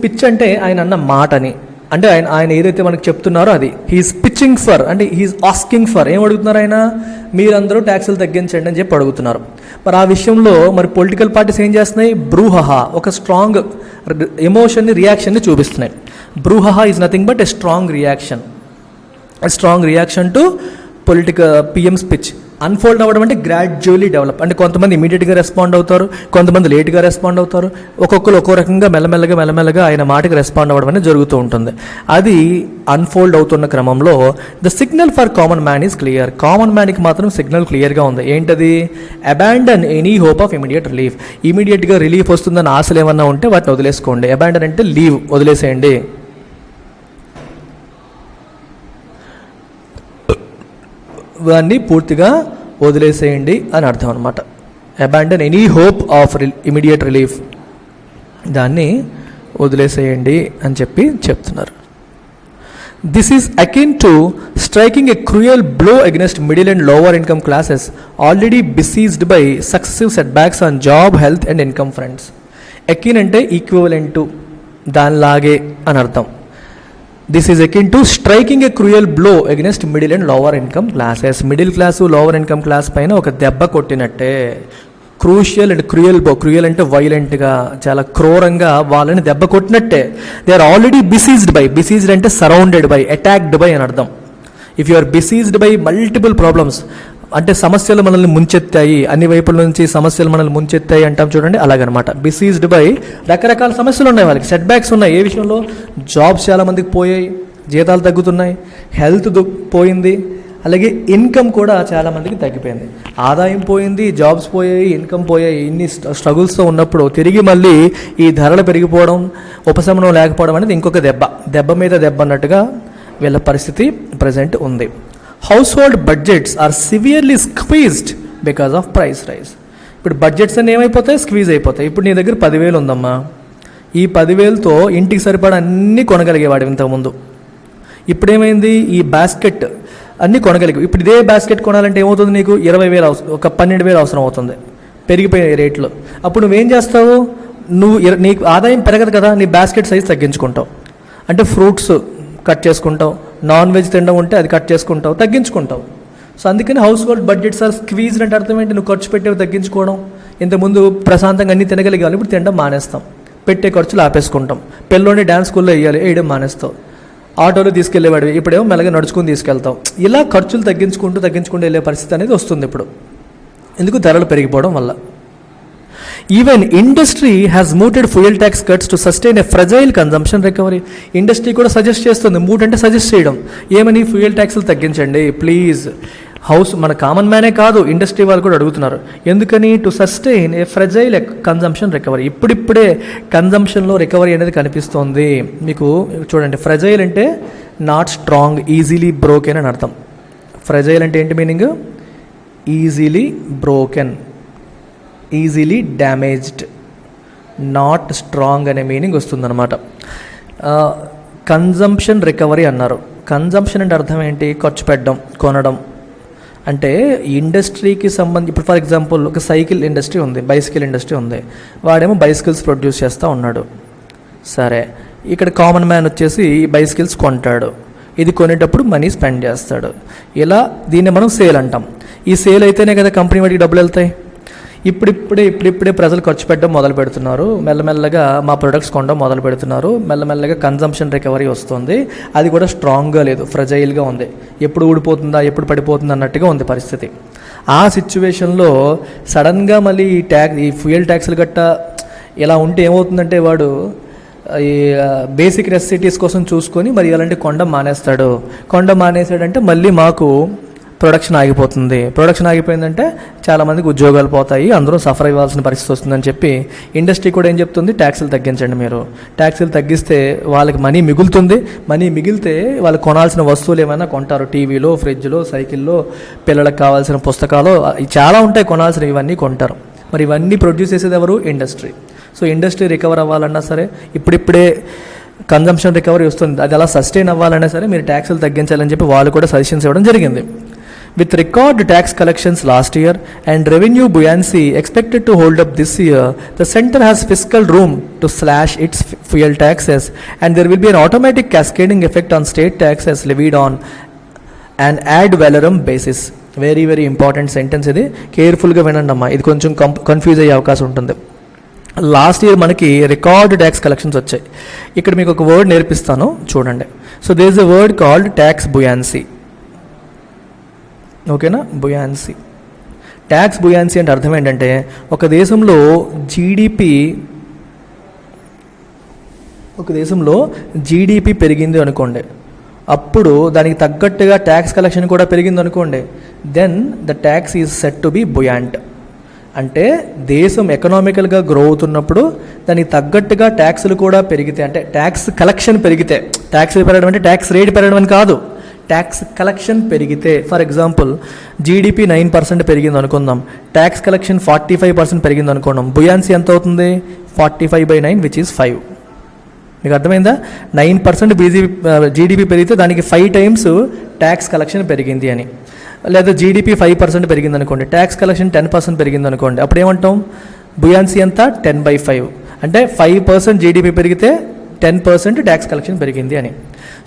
pitch అంటే ఆయన అన్న మాటని, అంటే ఆయన ఏదైతే మనకు చెప్తున్నారో అది. హీఈస్ పిచ్చింగ్ ఫర్ అంటే హీఈస్ ఆస్కింగ్ ఫర్. ఏం అడుగుతున్నారు ఆయన? మీరందరూ ట్యాక్సులు తగ్గించండి అని చెప్పి అడుగుతున్నారు. మరి ఆ విషయంలో మరి పొలిటికల్ పార్టీస్ ఏం చేస్తున్నాయి? బ్రూహహా, ఒక స్ట్రాంగ్ ఎమోషన్ని, రియాక్షన్ని చూపిస్తున్నాయి. Brouhaha is nothing but a strong reaction to PM's pitch. Unfold అవ్వడం అంటే గ్రాడ్యువల్లీ డెవలప్, అంటే కొంతమంది ఇమీడియట్గా రెస్పాండ్ అవుతారు, కొంతమంది లేట్గా రెస్పాండ్ అవుతారు, ఒక్కొక్కరు ఒక్కో రకంగా మెల్లమెల్లగా ఆయన మాటకి రెస్పాండ్ అవ్వడం అనేది జరుగుతూ ఉంటుంది. అది అన్ఫోల్డ్ అవుతున్న క్రమంలో the signal for common man is clear. Common మ్యాన్కి మాత్రం సిగ్నల్ క్లియర్గా ఉంది. ఏంటది? Abandon any hope of immediate relief. ఇమీడియట్గా రిలీఫ్ వస్తుందని ఆశలు ఏమన్నా ఉంటే వాటిని వదిలేసుకోండి. అబాండన్ అంటే లీవ్, వదిలేసేయండి. దాన్ని పూర్తిగా వదిలేసేయండి అని అర్థం అనమాట. Abandon any hope of immediate relief, దాన్ని వదిలేసేయండి అని చెప్పి చెప్తున్నారు. This is akin to striking a cruel blow against middle and lower income classes already besieged by successive setbacks on job, health and income fronts. Akin అంటే ఈక్వివలెంట్ టు, దానిలాగే అని అర్థం. This is akin to striking a cruel blow against middle and lower income classes. Middle class, lower income class పైన ఒక దెబ్బ కొట్టినట్టే. క్రూషియల్ అండ్ క్రూయల్ అంటే వైలెంట్గా, చాలా క్రూరంగా వాళ్ళని దెబ్బ కొట్టినట్టే. దే ఆర్ ఆల్రెడీ బిసీజ్డ్ అంటే సరౌండెడ్ బై, అటాక్డ్ బై అని అర్థం. If you are besieged by multiple problems, అంటే సమస్యలు మనల్ని ముంచెత్తాయి, అన్ని వైపుల నుంచి సమస్యలు మనల్ని ముంచెత్తాయి అంటాం చూడండి, అలాగనమాట. బిసీజ్డ్ బై రకరకాల సమస్యలు ఉన్నాయి, వాళ్ళకి సెట్ బ్యాక్స్ ఉన్నాయి. ఏ విషయంలో? జాబ్స్ చాలామందికి పోయాయి, జీతాలు తగ్గుతున్నాయి, హెల్త్ పోయింది, అలాగే ఇన్కమ్ కూడా చాలామందికి తగ్గిపోయింది. ఆదాయం పోయింది, జాబ్స్ పోయాయి, ఇన్కమ్ పోయాయి. ఇన్ని స్ట్రగుల్స్తో ఉన్నప్పుడు తిరిగి మళ్ళీ ఈ ధరలు పెరిగిపోవడం, ఉపశమనం లేకపోవడం అనేది ఇంకొక దెబ్బ మీద దెబ్బ అన్నట్టుగా వీళ్ళ పరిస్థితి ప్రజెంట్ ఉంది. Household budgets are severely squeezed because of price rise. ఇప్పుడు బడ్జెట్స్ అన్నీ ఏమైపోతాయి? స్క్వీజ్ అయిపోతాయి. ఇప్పుడు నీ దగ్గర 10,000 ఉందమ్మా, ఈ 10,000తో ఇంటికి సరిపడా అన్నీ కొనగలిగేవాడు ఇంతకుముందు. ఇప్పుడు ఏమైంది? ఈ బాస్కెట్ అన్నీ కొనగలిగావు. ఇప్పుడు ఇదే బాస్కెట్ కొనాలంటే ఏమవుతుంది? నీకు 20,000 అవసరం, ఒక 12,000 అవసరం అవుతుంది, పెరిగిపోయిన రేట్లు. అప్పుడు నువ్వేం చేస్తావు? నీకు ఆదాయం పెరగదు కదా, నీ బాస్కెట్ సైజ్ తగ్గించుకుంటావు. అంటే ఫ్రూట్స్ కట్ చేసుకుంటావు, నాన్ వెజ్ తినడం ఉంటే అది కట్ చేసుకుంటావు, తగ్గించుకుంటావు. సో అందుకని household budgets are squeezed అంటే అర్థం ఏంటి? నువ్వు ఖర్చు పెట్టేవి తగ్గించుకోవడం. ఇంతకుముందు ప్రశాంతంగా అన్నీ తినగలిగాలి, ఇప్పుడు తినడం మానేస్తాం, పెట్టే ఖర్చులు ఆపేసుకుంటాం. పిల్లోని డ్యాన్స్ స్కూల్లో వేయడం మానేస్తావు, ఆటోలో తీసుకెళ్లేవాడివి ఇప్పుడేమో మెల్లగా నడుచుకుని తీసుకెళ్తాం. ఇలా ఖర్చులు తగ్గించుకుంటూ వెళ్ళే పరిస్థితి అనేది వస్తుంది ఇప్పుడు. ఎందుకు? ధరలు పెరిగిపోవడం వల్ల. Even industry has mooted fuel tax cuts to sustain a fragile consumption recovery. Industry కూడా సజెస్ట్ చేస్తుంది, మూట్ అంటే సజెస్ట్ చేయడం. ఏమని? ఫ్యూయల్ ట్యాక్స్లు తగ్గించండి ప్లీజ్. మన కామన్ మ్యానే కాదు, ఇండస్ట్రీ వాళ్ళు కూడా అడుగుతున్నారు. ఎందుకని? To sustain A fragile consumption recovery. ఇప్పుడిప్పుడే కన్జంప్షన్లో రికవరీ అనేది కనిపిస్తోంది మీకు. చూడండి, ఫ్రజైల్ అంటే నాట్ స్ట్రాంగ్, ఈజీలీ బ్రోకెన్ అని అర్థం. ఫ్రజైల్ అంటే ఏంటి meaning? Easily broken, easily damaged, not strong అనే మీనింగ్ వస్తుందన్నమాట. కన్జంప్షన్ రికవరీ అన్నారు. కన్జంప్షన్ అంటే అర్థం ఏంటి? ఖర్చు పెట్టడం, కొనడం. అంటే ఇండస్ట్రీకి సంబంధించి ఇప్పుడు ఫర్ ఎగ్జాంపుల్ ఒక సైకిల్ ఇండస్ట్రీ ఉంది, బైసికల్ ఇండస్ట్రీ ఉంది. వాడేమో బైసికల్స్ ప్రొడ్యూస్ చేస్తూ ఉన్నాడు. సరే, ఇక్కడ కామన్ మ్యాన్ వచ్చేసి ఈ బైసికల్స్ కొంటాడు. ఇది కొనేటప్పుడు మనీ స్పెండ్ చేస్తాడు. ఇలా దీన్ని మనం సేల్ అంటాం. ఈ సేల్ అయితేనే కదా కంపెనీ వాడికి డబ్బులు వెళ్తాయి. ఇప్పుడిప్పుడే ప్రజలు ఖర్చు పెట్టడం మొదలు పెడుతున్నారు, మెల్లమెల్లగా మా ప్రొడక్ట్స్ కొనడం మొదలు పెడుతున్నారు, మెల్లమెల్లగా కన్జంప్షన్ రికవరీ వస్తుంది. అది కూడా స్ట్రాంగ్గా లేదు, ఫ్రజైల్గా ఉంది. ఎప్పుడు ఊడిపోతుందా, ఎప్పుడు పడిపోతుందా అన్నట్టుగా ఉంది పరిస్థితి. ఆ సిచ్యువేషన్లో సడన్గా మళ్ళీ ఈ ఫ్యూయల్ ట్యాక్స్లు గట్ట ఇలా ఉంటే ఏమవుతుందంటే వాడు ఈ బేసిక్ నెసెసిటీస్ కోసం చూసుకొని మరి అలాంటి కొండ మానేసాడంటే మళ్ళీ మాకు ప్రొడక్షన్ ఆగిపోతుంది. ప్రొడక్షన్ ఆగిపోయిందంటే చాలామందికి ఉద్యోగాలు పోతాయి, అందరూ సఫర్ అవ్వాల్సిన పరిస్థితి వస్తుందని చెప్పి ఇండస్ట్రీ కూడా ఏం చెప్తుంది? ట్యాక్సులు తగ్గించండి మీరు. ట్యాక్సులు తగ్గిస్తే వాళ్ళకి మనీ మిగులుతుంది. మనీ మిగిలితే వాళ్ళు కొనాల్సిన వస్తువులు ఏమైనా కొంటారు. టీవీలో, ఫ్రిడ్జ్లో, సైకిల్లో, పిల్లలకు కావాల్సిన పుస్తకాలు చాలా ఉంటాయి కొనాల్సినవి, ఇవన్నీ కొంటారు. మరి ఇవన్నీ ప్రొడ్యూస్ చేసేది ఎవరు? ఇండస్ట్రీ. సో ఇండస్ట్రీ రికవర్ అవ్వాలన్నా సరే, ఇప్పుడిప్పుడే కన్జంప్షన్ రికవరీ వస్తుంది, అది అలా సస్టైన్ అవ్వాలన్నా సరే మీరు ట్యాక్సులు తగ్గించాలని చెప్పి వాళ్ళు కూడా సజెషన్స్ ఇవ్వడం జరిగింది. With record tax collections last year and revenue buoyancy expected to hold up this year, the center has fiscal room to slash its fuel taxes, and there will be an automatic cascading effect on state taxes levied on an ad valorem basis. Very very important sentence ఇది, కేర్ఫుల్గా వినండి అమ్మా, ఇది కొంచెం కన్ఫ్యూజ్ అయ్యే అవకాశం ఉంటుంది. లాస్ట్ ఇయర్ మనకి రికార్డ్ ట్యాక్స్ కలెక్షన్స్ వచ్చాయి. ఇక్కడ మీకు ఒక వర్డ్ నేర్పిస్తాను చూడండి. So there is a word called tax buoyancy. ఓకేనా? బుయాన్సీ, ట్యాక్స్ బుయాన్సీ అంటే అర్థం ఏంటంటే ఒక దేశంలో జీడిపి పెరిగింది అనుకోండి, అప్పుడు దానికి తగ్గట్టుగా ట్యాక్స్ కలెక్షన్ కూడా పెరిగింది అనుకోండి, then the tax is set to be buoyant. అంటే దేశం ఎకనామికల్గా గ్రో అవుతున్నప్పుడు దానికి తగ్గట్టుగా ట్యాక్సులు కూడా పెరిగితే, అంటే ట్యాక్స్ కలెక్షన్ పెరిగితే, ట్యాక్స్ పెరగడం అంటే ట్యాక్స్ రేట్ పెరగడం అని కాదు, ట్యాక్స్ కలెక్షన్ పెరిగితే. ఫర్ ఎగ్జాంపుల్ జీడిపి 9% పెరిగింది అనుకుందాం, ట్యాక్స్ కలెక్షన్ 45% పెరిగింది అనుకుందాం, బుయాన్సీ ఎంత అవుతుంది? 45/9 విచ్ ఈజ్ 5. మీకు అర్థమైందా? 9% జీడిపి పెరిగితే దానికి 5 times ట్యాక్స్ కలెక్షన్ పెరిగింది అని. లేదా జీడిపి 5% పెరిగింది అనుకోండి, ట్యాక్స్ కలెక్షన్ 10% పెరిగింది అనుకోండి, అప్పుడు ఏమంటాం? బుయాన్సీ ఎంత? 10/5. అంటే 5% జీడిపి పెరిగితే 10% ట్యాక్స్ కలెక్షన్ పెరిగింది అని.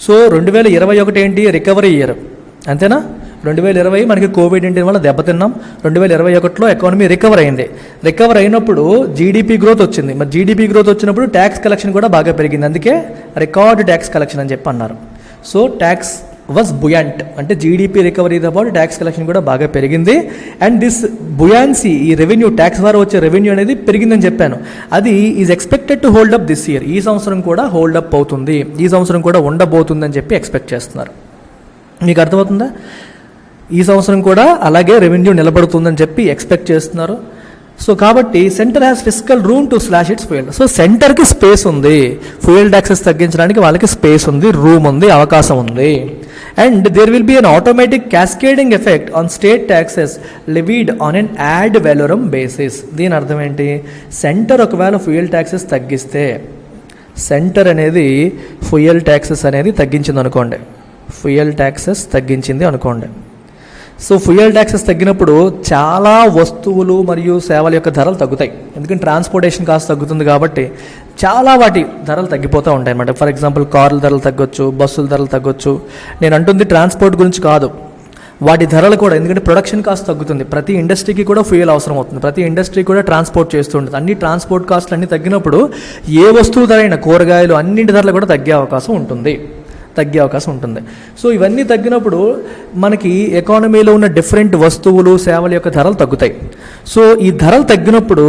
సో 2021 ఏంటి? రికవరీ ఇయర్, అంతేనా? 2020 మనకి కోవిడ్-19 వల్ల దెబ్బతిన్నాం. 2021లో ఎకానమీ రికవర్ అయింది. రికవర్ అయినప్పుడు జీడిపి గ్రోత్ వచ్చింది. మరి జీడిపి గ్రోత్ వచ్చినప్పుడు ట్యాక్స్ కలెక్షన్ కూడా బాగా పెరిగింది. అందుకే రికార్డ్ ట్యాక్స్ కలెక్షన్ అని చెప్పి అన్నారు. సో ట్యాక్స్ వాజ్ బుయాంట్, అంటే జీడిపి రికవరీతో పాటు ట్యాక్స్ కలెక్షన్ కూడా బాగా పెరిగింది. అండ్ దిస్ బుయాన్సీ, ఈ రెవెన్యూ ట్యాక్స్ ద్వారా వచ్చే రెవెన్యూ అనేది పెరిగిందని చెప్పాను. అది is expected to hold up this year, ఈ సంవత్సరం కూడా హోల్డ్ అప్ అవుతుంది, ఈ సంవత్సరం కూడా ఉండబోతుందని చెప్పి ఎక్స్పెక్ట్ చేస్తున్నారు. మీకు అర్థమవుతుందా? ఈ సంవత్సరం కూడా అలాగే రెవెన్యూ నిలబడుతుందని చెప్పి ఎక్స్పెక్ట్ చేస్తున్నారు. సో కాబట్టి centre has fiscal room to slash its fuel. So సెంటర్కి స్పేస్ ఉంది, ఫ్యూయల్ ట్యాక్సెస్ తగ్గించడానికి వాళ్ళకి స్పేస్ ఉంది, రూమ్ ఉంది, అవకాశం ఉంది. And there will be an automatic cascading effect on state taxes levied on an ad valorem basis. దీని అర్థం ఏంటి? సెంటర్ ఒకవేళ ఫ్యూయల్ ట్యాక్సెస్ తగ్గిస్తే, సెంటర్ అనేది ఫ్యూయల్ ట్యాక్సెస్ అనేది తగ్గించింది అనుకోండి, ఫ్యూయల్ ట్యాక్సెస్ తగ్గించింది అనుకోండి. సో ఫ్యూయల్ ట్యాక్సెస్ తగ్గినప్పుడు చాలా వస్తువులు మరియు సేవల యొక్క ధరలు తగ్గుతాయి, ఎందుకంటే ట్రాన్స్పోర్టేషన్ కాస్ట్ తగ్గుతుంది కాబట్టి చాలా వాటి ధరలు తగ్గిపోతూ ఉంటాయి అన్నమాట. ఫర్ ఎగ్జాంపుల్ కార్ల ధరలు తగ్గొచ్చు, బస్సుల ధరలు తగ్గొచ్చు. నేను అంటుంది ట్రాన్స్పోర్ట్ గురించి కాదు, వాటి ధరలు కూడా, ఎందుకంటే ప్రొడక్షన్ కాస్ట్ తగ్గుతుంది. ప్రతి ఇండస్ట్రీకి కూడా ఫ్యూయల్ అవసరం అవుతుంది, ప్రతి ఇండస్ట్రీ కూడా ట్రాన్స్పోర్ట్ చేస్తూ ఉంటుంది. అన్ని ట్రాన్స్పోర్ట్ కాస్ట్లు అన్నీ తగ్గినప్పుడు ఏ వస్తువు ధర అయినా, కూరగాయలు అన్నింటి ధరలు కూడా తగ్గే అవకాశం ఉంటుంది. సో ఇవన్నీ తగ్గినప్పుడు మనకి ఎకానమీలో ఉన్న డిఫరెంట్ వస్తువులు సేవల యొక్క ధరలు తగ్గుతాయి. సో ఈ ధరలు తగ్గినప్పుడు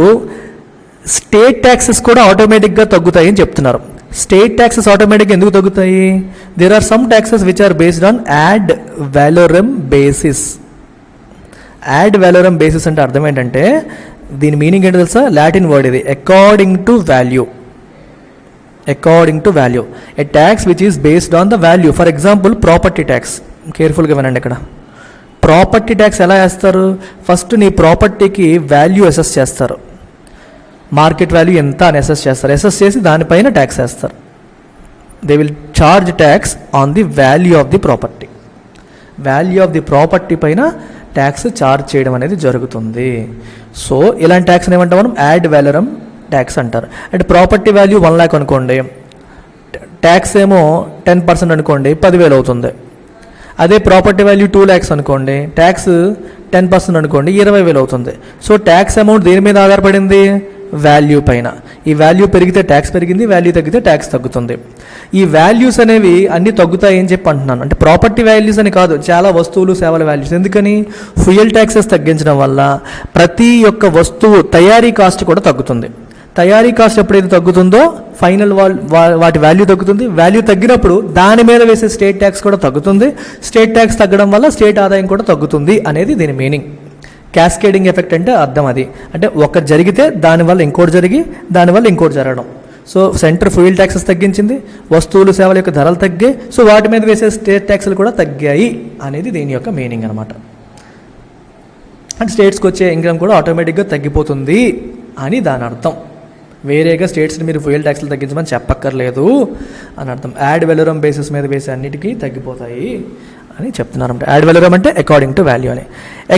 స్టేట్ ట్యాక్సెస్ కూడా ఆటోమేటిక్గా తగ్గుతాయి అని చెప్తున్నారు. స్టేట్ ట్యాక్సెస్ ఆటోమేటిక్గా ఎందుకు తగ్గుతాయి? There are some taxes which are based on ad valorem basis. Ad valorem basis అంటే అర్థం ఏంటంటే, దీని మీనింగ్ ఏంటో తెలుసా? లాటిన్ వర్డ్ ఇది, according to value. According to value, a tax which is based on the value. For example property tax. కేర్ఫుల్గా వినండి, ఇక్కడ ప్రాపర్టీ ట్యాక్స్ ఎలా వేస్తారు? ఫస్ట్ నీ ప్రాపర్టీకి వాల్యూ అసెస్ చేస్తారు, మార్కెట్ వాల్యూ ఎంత అని అసెస్ చేస్తారు, అసెస్ చేసి దానిపైన ట్యాక్స్ వేస్తారు. They will charge tax on the value of the property. Value of the property పైన ట్యాక్స్ చార్జ్ చేయడం అనేది జరుగుతుంది. సో ఇలాంటి ట్యాక్స్ని ఏమంటాం మనం? యాడ్ వాలోరమ్ ట్యాక్స్ అంటారు. అంటే ప్రాపర్టీ వాల్యూ 1 lakh అనుకోండి, ట్యాక్స్ ఏమో 10% అనుకోండి, 10,000 అవుతుంది. అదే ప్రాపర్టీ వాల్యూ 2 lakhs అనుకోండి, ట్యాక్స్ 10% అనుకోండి, 20,000 అవుతుంది. సో ట్యాక్స్ అమౌంట్ దేని మీద ఆధారపడింది? వాల్యూ పైన. ఈ వాల్యూ పెరిగితే ట్యాక్స్ పెరిగింది, వాల్యూ తగ్గితే ట్యాక్స్ తగ్గుతుంది. ఈ వాల్యూస్ అనేవి అన్నీ తగ్గుతాయి అని చెప్పి అంటున్నాను. అంటే ప్రాపర్టీ వాల్యూస్ అని కాదు, చాలా వస్తువులు సేవల వాల్యూస్. ఎందుకని? ఫ్యూయల్ ట్యాక్సెస్ తగ్గించడం వల్ల ప్రతి ఒక్క వస్తువు తయారీ కాస్ట్ కూడా తగ్గుతుంది. తయారీ కాస్ట్ ఎప్పుడైతే తగ్గుతుందో ఫైనల్ వాటి వాల్యూ తగ్గుతుంది. వాల్యూ తగ్గినప్పుడు దాని మీద వేసే స్టేట్ ట్యాక్స్ కూడా తగ్గుతుంది. స్టేట్ ట్యాక్స్ తగ్గడం వల్ల స్టేట్ ఆదాయం కూడా తగ్గుతుంది అనేది దీని మీనింగ్. క్యాస్కేడింగ్ ఎఫెక్ట్ అంటే అర్థం అది. అంటే ఒకటి జరిగితే దానివల్ల ఇంకోటి జరిగి దానివల్ల ఇంకోటి జరగడం. సో సెంటర్ ఫ్యూయల్ ట్యాక్సెస్ తగ్గించింది, వస్తువులు సేవల యొక్క ధరలు తగ్గాయి, సో వాటి మీద వేసే స్టేట్ ట్యాక్స్లు కూడా తగ్గాయి అనేది దీని యొక్క మీనింగ్ అనమాట. అంటే స్టేట్స్కి వచ్చే ఇన్కమ్ కూడా ఆటోమేటిక్గా తగ్గిపోతుంది అని దాని అర్థం. వేరేగా స్టేట్స్ని మీరు ఫ్యూయల్ ట్యాక్స్లు తగ్గించమని చెప్పక్కర్లేదు అని అర్థం. యాడ్ వాలోరమ్ బేసిస్ మీద వేసే అన్నిటికీ తగ్గిపోతాయి అని చెప్తున్నారు. అంటే యాడ్ వాలోరమ్ అంటే అకార్డింగ్ టు వాల్యూ అని.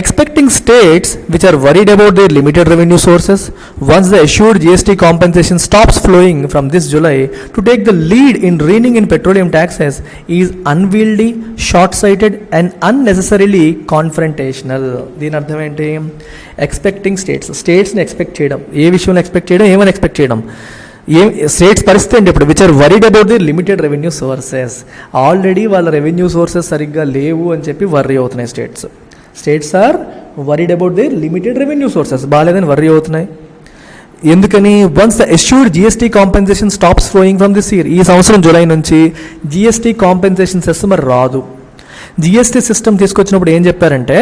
Expecting states which are worried about their limited revenue sources once the assured GST compensation stops flowing from this July to take the lead in reining in petroleum taxes is unwieldy, short sighted and unnecessarily confrontational. దీని అర్థం ఏంటి? ఎక్స్పెక్టింగ్ స్టేట్స్ని ఎక్స్పెక్ట్ చేయడం. ఏ విషయంలో ఎక్స్పెక్ట్ చేయడం? ఏమని ఎక్స్పెక్ట్ చేయడం? స్టేట్స్ పరిస్థితి ఏంటి ఇప్పుడు? Which are worried about the limited revenue sources. Already వాళ్ళ రెవెన్యూ సోర్సెస్ సరిగ్గా లేవు అని చెప్పి వర్రీ అవుతున్నాయి states are worried about the limited revenue sources. బాగాలేదని వర్రీ అవుతున్నాయి. ఎందుకని? Once the assured GST compensation stops flowing from this year. ఈ సంవత్సరం జూలై నుంచి GST కాంపెన్సేషన్ సిస్టమ్ రాదు. GST సిస్టమ్ తీసుకొచ్చినప్పుడు ఏం చెప్పారంటే,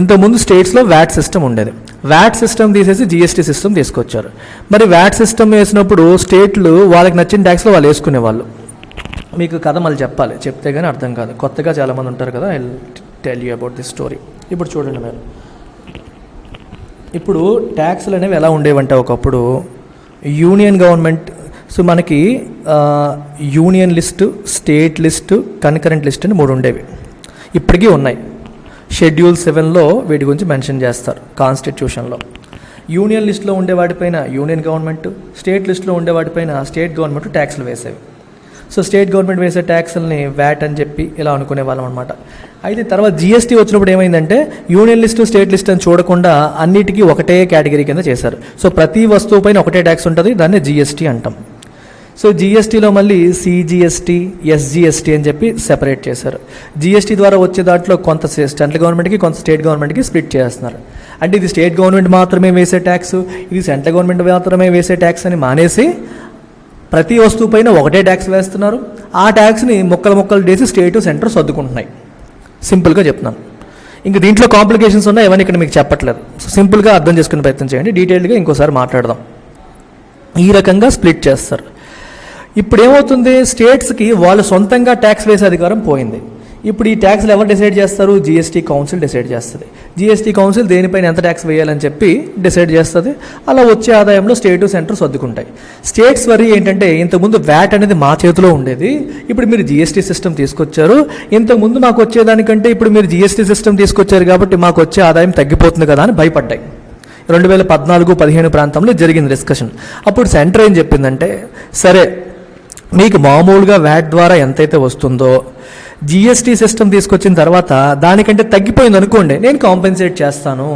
ఇంతకుముందు స్టేట్స్లో వ్యాట్ సిస్టమ్ ఉండేది, వ్యాట్ సిస్టమ్ తీసేసి GST సిస్టమ్ తీసుకొచ్చారు. మరి వ్యాట్ సిస్టమ్ వేసినప్పుడు స్టేట్లు వాళ్ళకి నచ్చిన ట్యాక్స్లో వాళ్ళు వేసుకునేవాళ్ళు. మీకు కథ మళ్ళీ చెప్పాలి, చెప్తే కానీ అర్థం కాదు. కొత్తగా చాలామంది ఉంటారు కదా, I tell you about this story. ఇప్పుడు చూడండి మీరు, ఇప్పుడు ట్యాక్స్లు అనేవి ఎలా ఉండేవంటే ఒకప్పుడు యూనియన్ గవర్నమెంట్. సో మనకి union list, state list, concurrent list అని 3 ఉండేవి. ఇప్పటికీ ఉన్నాయి. షెడ్యూల్ 7లో వీటి గురించి మెన్షన్ చేస్తారు కాన్స్టిట్యూషన్లో. యూనియన్ లిస్టులో ఉండే వాటిపైన యూనియన్ గవర్నమెంట్, స్టేట్ లిస్టులో ఉండే వాటిపైన స్టేట్ గవర్నమెంట్ ట్యాక్స్లు వేసేవి. సో స్టేట్ గవర్నమెంట్ వేసే ట్యాక్స్లని వ్యాట్ అని చెప్పి ఇలా అనుకునే వాళ్ళం అనమాట. అయితే తర్వాత GST వచ్చినప్పుడు ఏమైందంటే యూనియన్ లిస్టు, స్టేట్ లిస్ట్ అని చూడకుండా అన్నిటికీ ఒకటే కేటగిరీ కింద చేశారు. సో ప్రతి వస్తువు పైన ఒకటే ట్యాక్స్ ఉంటుంది, దాన్ని GST అంటాం. సో జిఎస్టీలో మళ్ళీ సిజిఎస్టీ, ఎస్జిఎస్టీ అని చెప్పి సెపరేట్ చేశారు. జిఎస్టీ ద్వారా వచ్చే దాంట్లో కొంత సెంట్రల్ గవర్నమెంట్కి, కొంత స్టేట్ గవర్నమెంట్కి స్ప్లిట్ చేస్తున్నారు. అంటే ఇది స్టేట్ గవర్నమెంట్ మాత్రమే వేసే ట్యాక్స్, ఇది సెంట్రల్ గవర్నమెంట్ మాత్రమే వేసే ట్యాక్స్ అని మానేసి ప్రతి వస్తువు పైన ఒకటే ట్యాక్స్ వేస్తున్నారు. ఆ ట్యాక్స్ని ముక్కలు చేసి స్టేట్ సెంటర్ సర్దుకుంటున్నాయి. సింపుల్గా చెప్తున్నాను. ఇంక దీంట్లో కాంప్లికేషన్స్ ఉన్నాయి, ఇవన్నీ ఇక్కడ మీకు చెప్పట్లేదు. సో సింపుల్గా అర్థం చేసుకునే ప్రయత్నం చేయండి. డీటెయిల్గా ఇంకోసారి మాట్లాడదాం. ఈ రకంగా స్ప్లిట్ చేస్తారు. ఇప్పుడు ఏమవుతుంది, స్టేట్స్కి వాళ్ళు సొంతంగా ట్యాక్స్ వేసే అధికారం పోయింది. ఇప్పుడు ఈ ట్యాక్స్లు ఎవరు డిసైడ్ చేస్తారు? జిఎస్టీ కౌన్సిల్ డిసైడ్ చేస్తుంది. జిఎస్టీ కౌన్సిల్ దేనిపైన ఎంత ట్యాక్స్ వేయాలని చెప్పి డిసైడ్ చేస్తుంది. అలా వచ్చే ఆదాయంలో స్టేటు సెంటర్ సర్దుకుంటాయి. స్టేట్స్ వరీ ఏంటంటే, ఇంతకుముందు వ్యాట్ అనేది మా చేతిలో ఉండేది, ఇప్పుడు మీరు జిఎస్టీ సిస్టమ్ తీసుకొచ్చారు. ఇంతకుముందు మాకు వచ్చేదానికంటే ఇప్పుడు మీరు జిఎస్టీ సిస్టమ్ తీసుకొచ్చారు కాబట్టి మాకు వచ్చే ఆదాయం తగ్గిపోతుంది కదా అని భయపడ్డాయి. 2014-15 ప్రాంతంలో జరిగింది డిస్కషన్. అప్పుడు సెంటర్ ఏం చెప్పిందంటే, సరే మీకు మామూలుగా వ్యాట్ ద్వారా ఎంతైతే వస్తుందో జిఎస్టీ సిస్టమ్ తీసుకొచ్చిన తర్వాత దానికంటే తగ్గిపోయింది అనుకోండి, నేను కాంపెన్సేట్ చేస్తాను.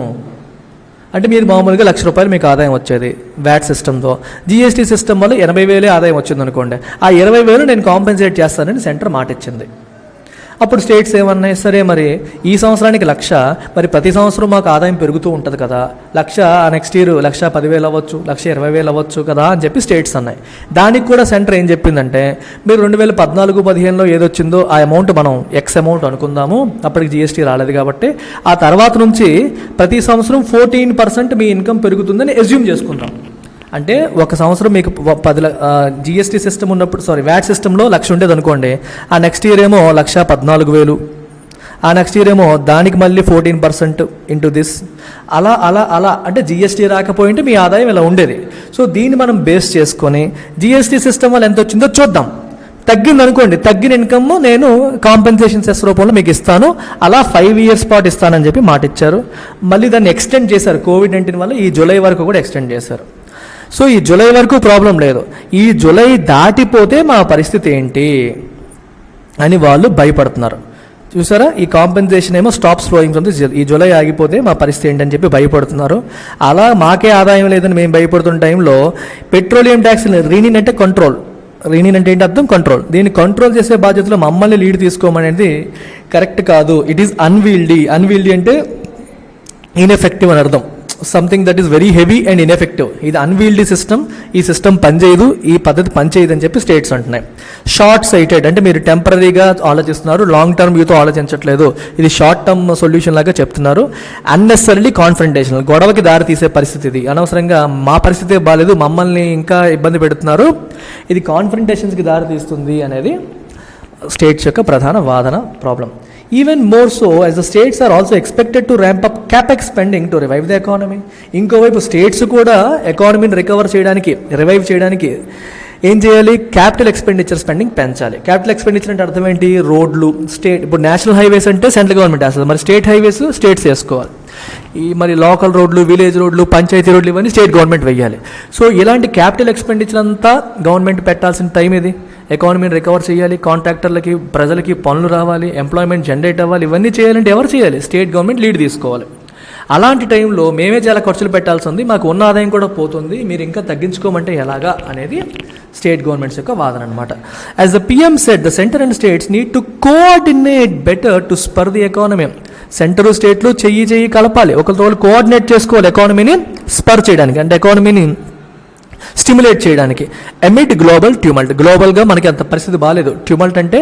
అంటే మీరు మామూలుగా ₹1,00,000 మీకు ఆదాయం వచ్చేది వ్యాట్ సిస్టమ్తో, జిఎస్టీ సిస్టమ్ వల్ల 80,000 ఆదాయం వచ్చింది అనుకోండి, ఆ 20,000 నేను కాంపెన్సేట్ చేస్తానని సెంటర్ మాట ఇచ్చింది. అప్పుడు స్టేట్స్ ఏమన్నాయి, సరే మరి ఈ సంవత్సరానికి 1,00,000, మరి ప్రతి సంవత్సరం మాకు ఆదాయం పెరుగుతూ ఉంటుంది కదా, 1,00,000 నెక్స్ట్ ఇయర్ 1,10,000 అవ్వచ్చు, 1,20,000 అవ్వచ్చు కదా అని చెప్పి స్టేట్స్ అన్నాయి. దానికి కూడా సెంటర్ ఏం చెప్పిందంటే, మీరు 2014-15లో ఏదొచ్చిందో ఆ అమౌంట్ మనం ఎక్స్ అమౌంట్ అనుకుందాము, అప్పటికి జిఎస్టీ రాలేదు కాబట్టి, ఆ తర్వాత నుంచి ప్రతి సంవత్సరం 14% మీ ఇన్కమ్ పెరుగుతుందని అజ్యూమ్ చేసుకుందాం. అంటే ఒక సంవత్సరం మీకు జిఎస్టీ సిస్టమ్ ఉన్నప్పుడు, వ్యాట్ సిస్టంలో 1,00,000 ఉండేది అనుకోండి, ఆ నెక్స్ట్ ఇయర్ ఏమో 1,14,000, ఆ నెక్స్ట్ ఇయర్ ఏమో దానికి మళ్ళీ 14% ఇంటూ దిస్, అలా అలా అలా అంటే జిఎస్టీ రాకపోయింటే మీ ఆదాయం ఇలా ఉండేది. సో దీన్ని మనం బేస్ చేసుకొని జిఎస్టీ సిస్టమ్ వల్ల ఎంత వచ్చిందో చూద్దాం. తగ్గింది అనుకోండి, తగ్గిన ఇన్కమ్ నేను కాంపెన్సేషన్ సెస్ రూపంలో మీకు ఇస్తాను, అలా 5 years పాటు ఇస్తానని చెప్పి మాట ఇచ్చారు. మళ్ళీ దాన్ని ఎక్స్టెండ్ చేశారు. కోవిడ్-19 వల్ల ఈ జూలై వరకు కూడా ఎక్స్టెండ్ చేశారు. సో ఈ జూలై వరకు ప్రాబ్లం లేదు, ఈ జూలై దాటిపోతే మా పరిస్థితి ఏంటి అని వాళ్ళు భయపడుతున్నారు. చూసారా, ఈ కాంపెన్సేషన్ ఏమో స్టాప్స్ ఫ్లోయింగ్ ఫ్రమ్ ది, ఈ జూలై ఆగిపోతే మా పరిస్థితి ఏంటని చెప్పి భయపడుతున్నారు. అలా మాకే ఆదాయం లేదని మేము భయపడుతున్న టైంలో పెట్రోలియం ట్యాక్స్ రీనిన్ అంటే కంట్రోల్, రీనిన్ అంటే ఏంటి అర్థం, కంట్రోల్, దీన్ని కంట్రోల్ చేసే బాధ్యతలో మమ్మల్ని లీడ్ తీసుకోమనేది కరెక్ట్ కాదు. It is unwieldy. అన్వీల్డీ అంటే ఇన్ఎఫెక్టివ్ అని అర్థం. Something that is very heavy and ineffective. ఇది అన్వీల్డీ సిస్టమ్, ఈ సిస్టమ్ పనిచేయదు, ఈ పద్ధతి పనిచేయదు అని చెప్పి స్టేట్స్ అంటున్నాయి. షార్ట్ సైటెడ్ అంటే మీరు టెంపరీగా ఆలోచిస్తున్నారు, లాంగ్ టర్మ్ వ్యూతో ఆలోచించట్లేదు, ఇది షార్ట్ టర్మ్ సొల్యూషన్ లాగా చెప్తున్నారు. అన్నెసరీలీ కాన్ఫ్రంటేషనల్, గొడవకి దారి తీసే పరిస్థితి ఇది. అనవసరంగా మా పరిస్థితే బాగాలేదు, మమ్మల్ని ఇంకా ఇబ్బంది పెడుతున్నారు, ఇది కాన్ఫ్రంటేషన్స్కి దారి తీస్తుంది అనేది స్టేట్స్ యొక్క ప్రధాన వాదన, problem. Even more so as the states are also expected to ramp up capex spending to revive the economy. ఇంకోవైపు స్టేట్స్ కూడా ఎకానమీని రివైవ్ చేయడానికి ఏం చేయాలి, క్యాపిటల్ ఎక్స్పెండిచర్ స్పెండింగ్ పెంచాలి. క్యాపిటల్ ఎక్స్పెండిచర్ అంటే అర్థం ఏంటి, రోడ్లు, స్టేట్, ఇప్పుడు నేషనల్ హైవేస్ అంటే సెంట్రల్ గవర్నమెంట్ వేస్తుంది, మరి స్టేట్ హైవేస్ స్టేట్స్ వేసుకోవాలి. ఈ మరి లోకల్ రోడ్లు, విలేజ్ రోడ్లు, పంచాయతీ రోడ్లు ఇవన్నీ స్టేట్ గవర్నమెంట్ వేయాలి. సో ఇలాంటి క్యాపిటల్ ఎక్స్పెండిచర్ అంతా గవర్నమెంట్ పెట్టాల్సిన టైం ఇది. ఎకానమీని రికవర్ చేయాలి, కాంట్రాక్టర్లకి, ప్రజలకి పనులు రావాలి, ఎంప్లాయ్మెంట్ జనరేట్ అవ్వాలి, ఇవన్నీ చేయాలంటే ఎవరు చేయాలి, స్టేట్ గవర్నమెంట్ లీడ్ తీసుకోవాలి. అలాంటి టైంలో మేమే చాలా ఖర్చులు పెట్టాల్సి ఉంది, మాకు ఉన్న ఆదాయం కూడా పోతుంది, మీరు ఇంకా తగ్గించుకోమంటే ఎలాగా అనేది స్టేట్ గవర్నమెంట్స్ యొక్క వాదన అనమాట. As the PM said, the centre and states need to coordinate better to spur the economy. Centre స్టేట్లు చెయ్యి కలపాలి, ఒకరితో కోఆర్డినేట్ చేసుకోవాలి ఎకానమీని స్పర్ చేయడానికి, అంటే ఎకానమీని స్టిమ్యులేట్ చేయడానికి. అమిడ్ గ్లోబల్ ట్యూమల్ట్, గ్లోబల్గా మనకి అంత పరిస్థితి బాగాలేదు. ట్యూమల్ట్ అంటే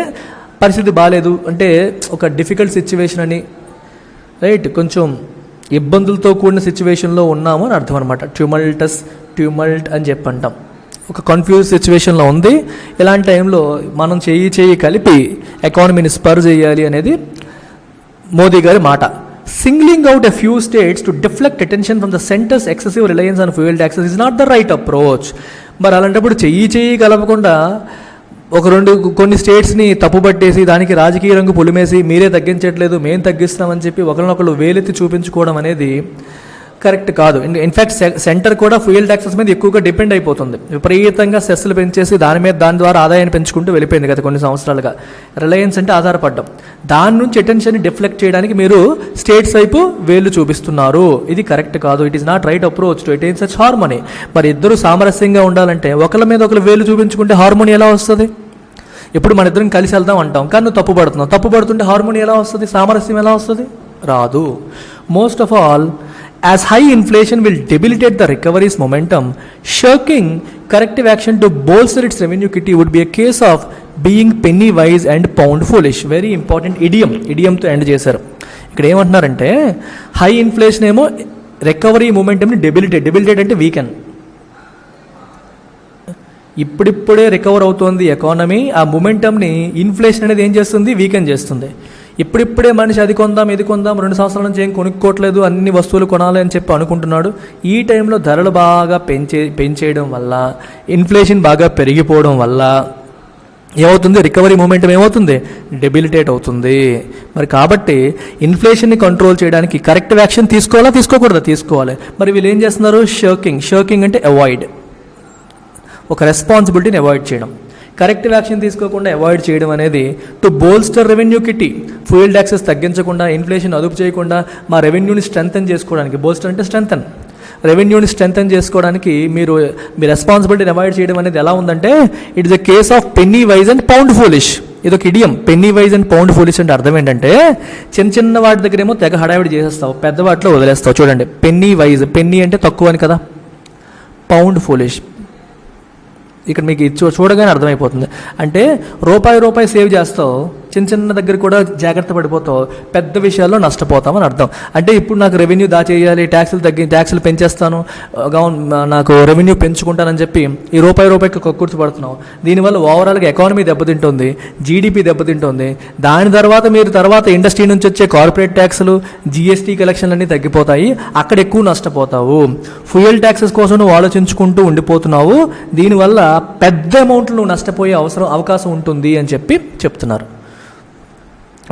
పరిస్థితి బాగాలేదు అంటే ఒక డిఫికల్ట్ సిచ్యువేషన్ అని, రైట్, కొంచెం ఇబ్బందులతో కూడిన సిచ్యువేషన్లో ఉన్నాము అని అర్థం అనమాట. ట్యూమల్ట్ అని చెప్పి అంటాం, ఒక కన్ఫ్యూజ్ సిచ్యువేషన్లో ఉంది. ఇలాంటి టైంలో మనం చెయ్యి కలిపి ఎకానమీని స్పర్ చేయాలి అనేది మోదీ గారి మాట. Singling out a few states to deflect attention from the center's excessive reliance on fuel taxes is not the right approach. మరి అలాంటప్పుడు చెయ్యి కలపకుండా కొన్ని స్టేట్స్ని తప్పుపట్టేసి దానికి రాజకీయ రంగు పులిమేసి మీరే తగ్గించట్లేదు మేము తగ్గిస్తామని చెప్పి ఒకరినొకరు వేలెత్తి చూపించుకోవడం అనేది కరెక్ట్ కాదు. ఇన్ఫ్యాక్ట్ సెంటర్ కూడా ఫ్యూయల్ ట్యాక్సెస్ మీద ఎక్కువగా డిపెండ్ అయిపోతుంది. విపరీతంగా సెస్లు పెంచేసి దాని ద్వారా ఆదాయాన్ని పెంచుకుంటూ వెళ్ళిపోయింది గత కొన్ని సంవత్సరాలుగా. రిలయన్స్ అంటే ఆధారపడ్డం, దాని నుంచి అటెన్షన్ డిఫ్లెక్ట్ చేయడానికి మీరు స్టేట్స్ వైపు వేళ్ళు చూపిస్తున్నారు. ఇది కరెక్ట్ కాదు. It is not right approach to attain such harmony. మరి ఇద్దరు సామరస్యంగా ఉండాలంటే ఒకళ్ళ మీద ఒకరు వేలు చూపించుకుంటే హార్మోనీ ఎలా వస్తుంది? ఇప్పుడు మన ఇద్దరం కలిసి వెళ్దాం అంటాం, కానీ నువ్వు తప్పు పడుతుంటే హార్మోనీ ఎలా వస్తుంది? సామరస్యం ఎలా వస్తుంది? రాదు. Most of all, as high inflation will debilitate the recovery's momentum, shirking corrective action to bolster its revenue kitty would be a case of being penny wise and pound foolish. Very important idiom తో ఎండ్ చేశారు. ఇక్కడ ఏమంటున్నారంటే హై ఇన్ఫ్లేషన్ ఏమో రికవరీ మొమెంటమ్ని డెబిలిటేట్ అంటే వీకెన్. ఇప్పుడిప్పుడే రికవర్ అవుతోంది ఎకానమీ, ఆ మొమెంటమ్ని ఇన్ఫ్లేషన్ అనేది ఏం చేస్తుంది? వీకెన్ చేస్తుంది. ఇప్పుడిప్పుడే మనిషి అది కొందాం ఇది కొందాం 2 సంవత్సరాల నుంచి ఏం కొనుక్కోవట్లేదు, అన్ని వస్తువులు కొనాలి అని చెప్పి అనుకుంటున్నాడు. ఈ టైంలో ధరలు బాగా పెంచేయడం వల్ల, ఇన్ఫ్లేషన్ బాగా పెరిగిపోవడం వల్ల ఏమవుతుంది? రికవరీ మూమెంటం ఏమవుతుంది? డెబిలిటేట్ అవుతుంది. మరి కాబట్టి ఇన్ఫ్లేషన్ని కంట్రోల్ చేయడానికి కరెక్టివ్ యాక్షన్ తీసుకోవాలా తీసుకోకూడదా? తీసుకోవాలి. మరి వీళ్ళు ఏం చేస్తున్నారు? షర్కింగ్ అంటే అవాయిడ్, ఒక రెస్పాన్సిబిలిటీని అవాయిడ్ చేయడం. కరెక్టివ్ యాక్షన్ తీసుకోకుండా అవాయిడ్ చేయడం అనేది to bolster revenue kitty, fuel taxes తగ్గించకుండా, ఇన్ఫ్లేషన్ అదుపు చేయకుండా మా రెవెన్యూని స్ట్రెంథన్ చేసుకోవడానికి, బోల్స్టర్ అంటే స్ట్రెంథన్, రెవెన్యూని స్ట్రెంథన్ చేసుకోవడానికి మీరు మీ రెస్పాన్సిబిలిటీని అవాయిడ్ చేయడం అనేది ఎలా ఉందంటే it is a case of penny wise and pound foolish. ఇది ఒక idiom. Penny wise and pound foolish అంటే అర్థం ఏంటంటే చిన్న వాటి దగ్గర ఏమో తెగ హడావిడి చేసేస్తావు, పెద్ద వాటిలో వదిలేస్తావు. చూడండి, పెన్నీ వైజ్, పెన్నీ అంటే తక్కువ అని కదా, పౌండ్ ఫూలిష్ ఇక్కడ మీకు చూడగానే అర్థమైపోతుంది. అంటే రూపాయి సేవ్ చేస్తావు, చిన్న దగ్గర కూడా జాగ్రత్త పడిపోతావు, పెద్ద విషయాల్లో నష్టపోతామని అర్థం. అంటే ఇప్పుడు నాకు రెవెన్యూ దాచేయాలి, ట్యాక్సులు పెంచేస్తాను, నాకు రెవెన్యూ పెంచుకుంటానని చెప్పి ఈ రూపాయికి కక్కుర్తి పడుతున్నావు. దీనివల్ల ఓవరాల్గా ఎకానమీ దెబ్బతింటుంది, జీడిపి దెబ్బతింటుంది. దాని తర్వాత ఇండస్ట్రీ నుంచి వచ్చే కార్పొరేట్ ట్యాక్సులు, జిఎస్టీ కలెక్షన్లు అన్నీ తగ్గిపోతాయి, అక్కడ ఎక్కువ నష్టపోతావు. ఫ్యూయల్ ట్యాక్సెస్ కోసం నువ్వు ఆలోచించుకుంటూ ఉండిపోతున్నావు, దీనివల్ల పెద్ద అమౌంట్లు నువ్వు నష్టపోయే అవకాశం ఉంటుంది అని చెప్తున్నారు.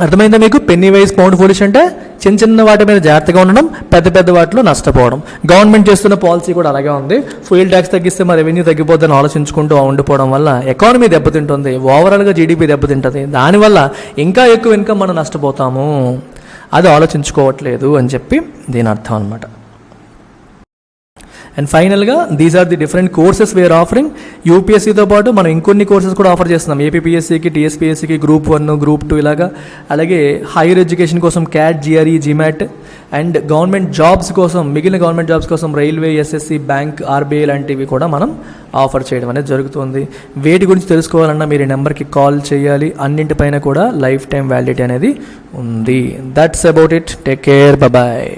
అర్థమైందా మీకు? పెన్నీ వైజ్ పౌండ్ ఫూలిష్ అంటే చిన్న వాటి మీద జాగ్రత్తగా ఉండడం, పెద్ద వాటిలో నష్టపోవడం. గవర్నమెంట్ చేస్తున్న పాలసీ కూడా అలాగే ఉంది. ఫ్యూయల్ ట్యాక్స్ తగ్గిస్తే మా రెవెన్యూ తగ్గిపోద్దని ఆలోచించుకుంటూ ఉండిపోవడం వల్ల ఎకానమీ దెబ్బతింటుంది, ఓవరాల్గా జీడిపి దెబ్బతింటుంది. దానివల్ల ఇంకా ఎక్కువ ఇన్కమ్ మనం నష్టపోతాము, అది ఆలోచించుకోవట్లేదు అని చెప్పి దీని అర్థం అనమాట. అండ్ ఫైనల్గా these are the different courses we're offering. యూపీఎస్సీతో పాటు మనం ఇంకొన్ని కోర్సెస్ కూడా ఆఫర్ చేస్తున్నాం. ఏపీపీఎస్సీకి, టీఎస్పీఎస్సీకి, గ్రూప్ 1, గ్రూప్ 2 ఇలాగా. అలాగే హైయర్ ఎడ్యుకేషన్ కోసం cat, GRE, GMAT. And government jobs కోసం, మిగిలిన గవర్నమెంట్ జాబ్స్ కోసం రైల్వే, ఎస్ఎస్సి, బ్యాంక్, ఆర్బీఐ లాంటివి కూడా మనం ఆఫర్ చేయడం అనేది జరుగుతుంది. వేటి గురించి తెలుసుకోవాలన్నా మీరు ఈ నెంబర్కి కాల్ చేయాలి. అన్నింటిపైన కూడా లైఫ్ టైం వ్యాలిడిటీ అనేది ఉంది. That's about it. Take care. Bye.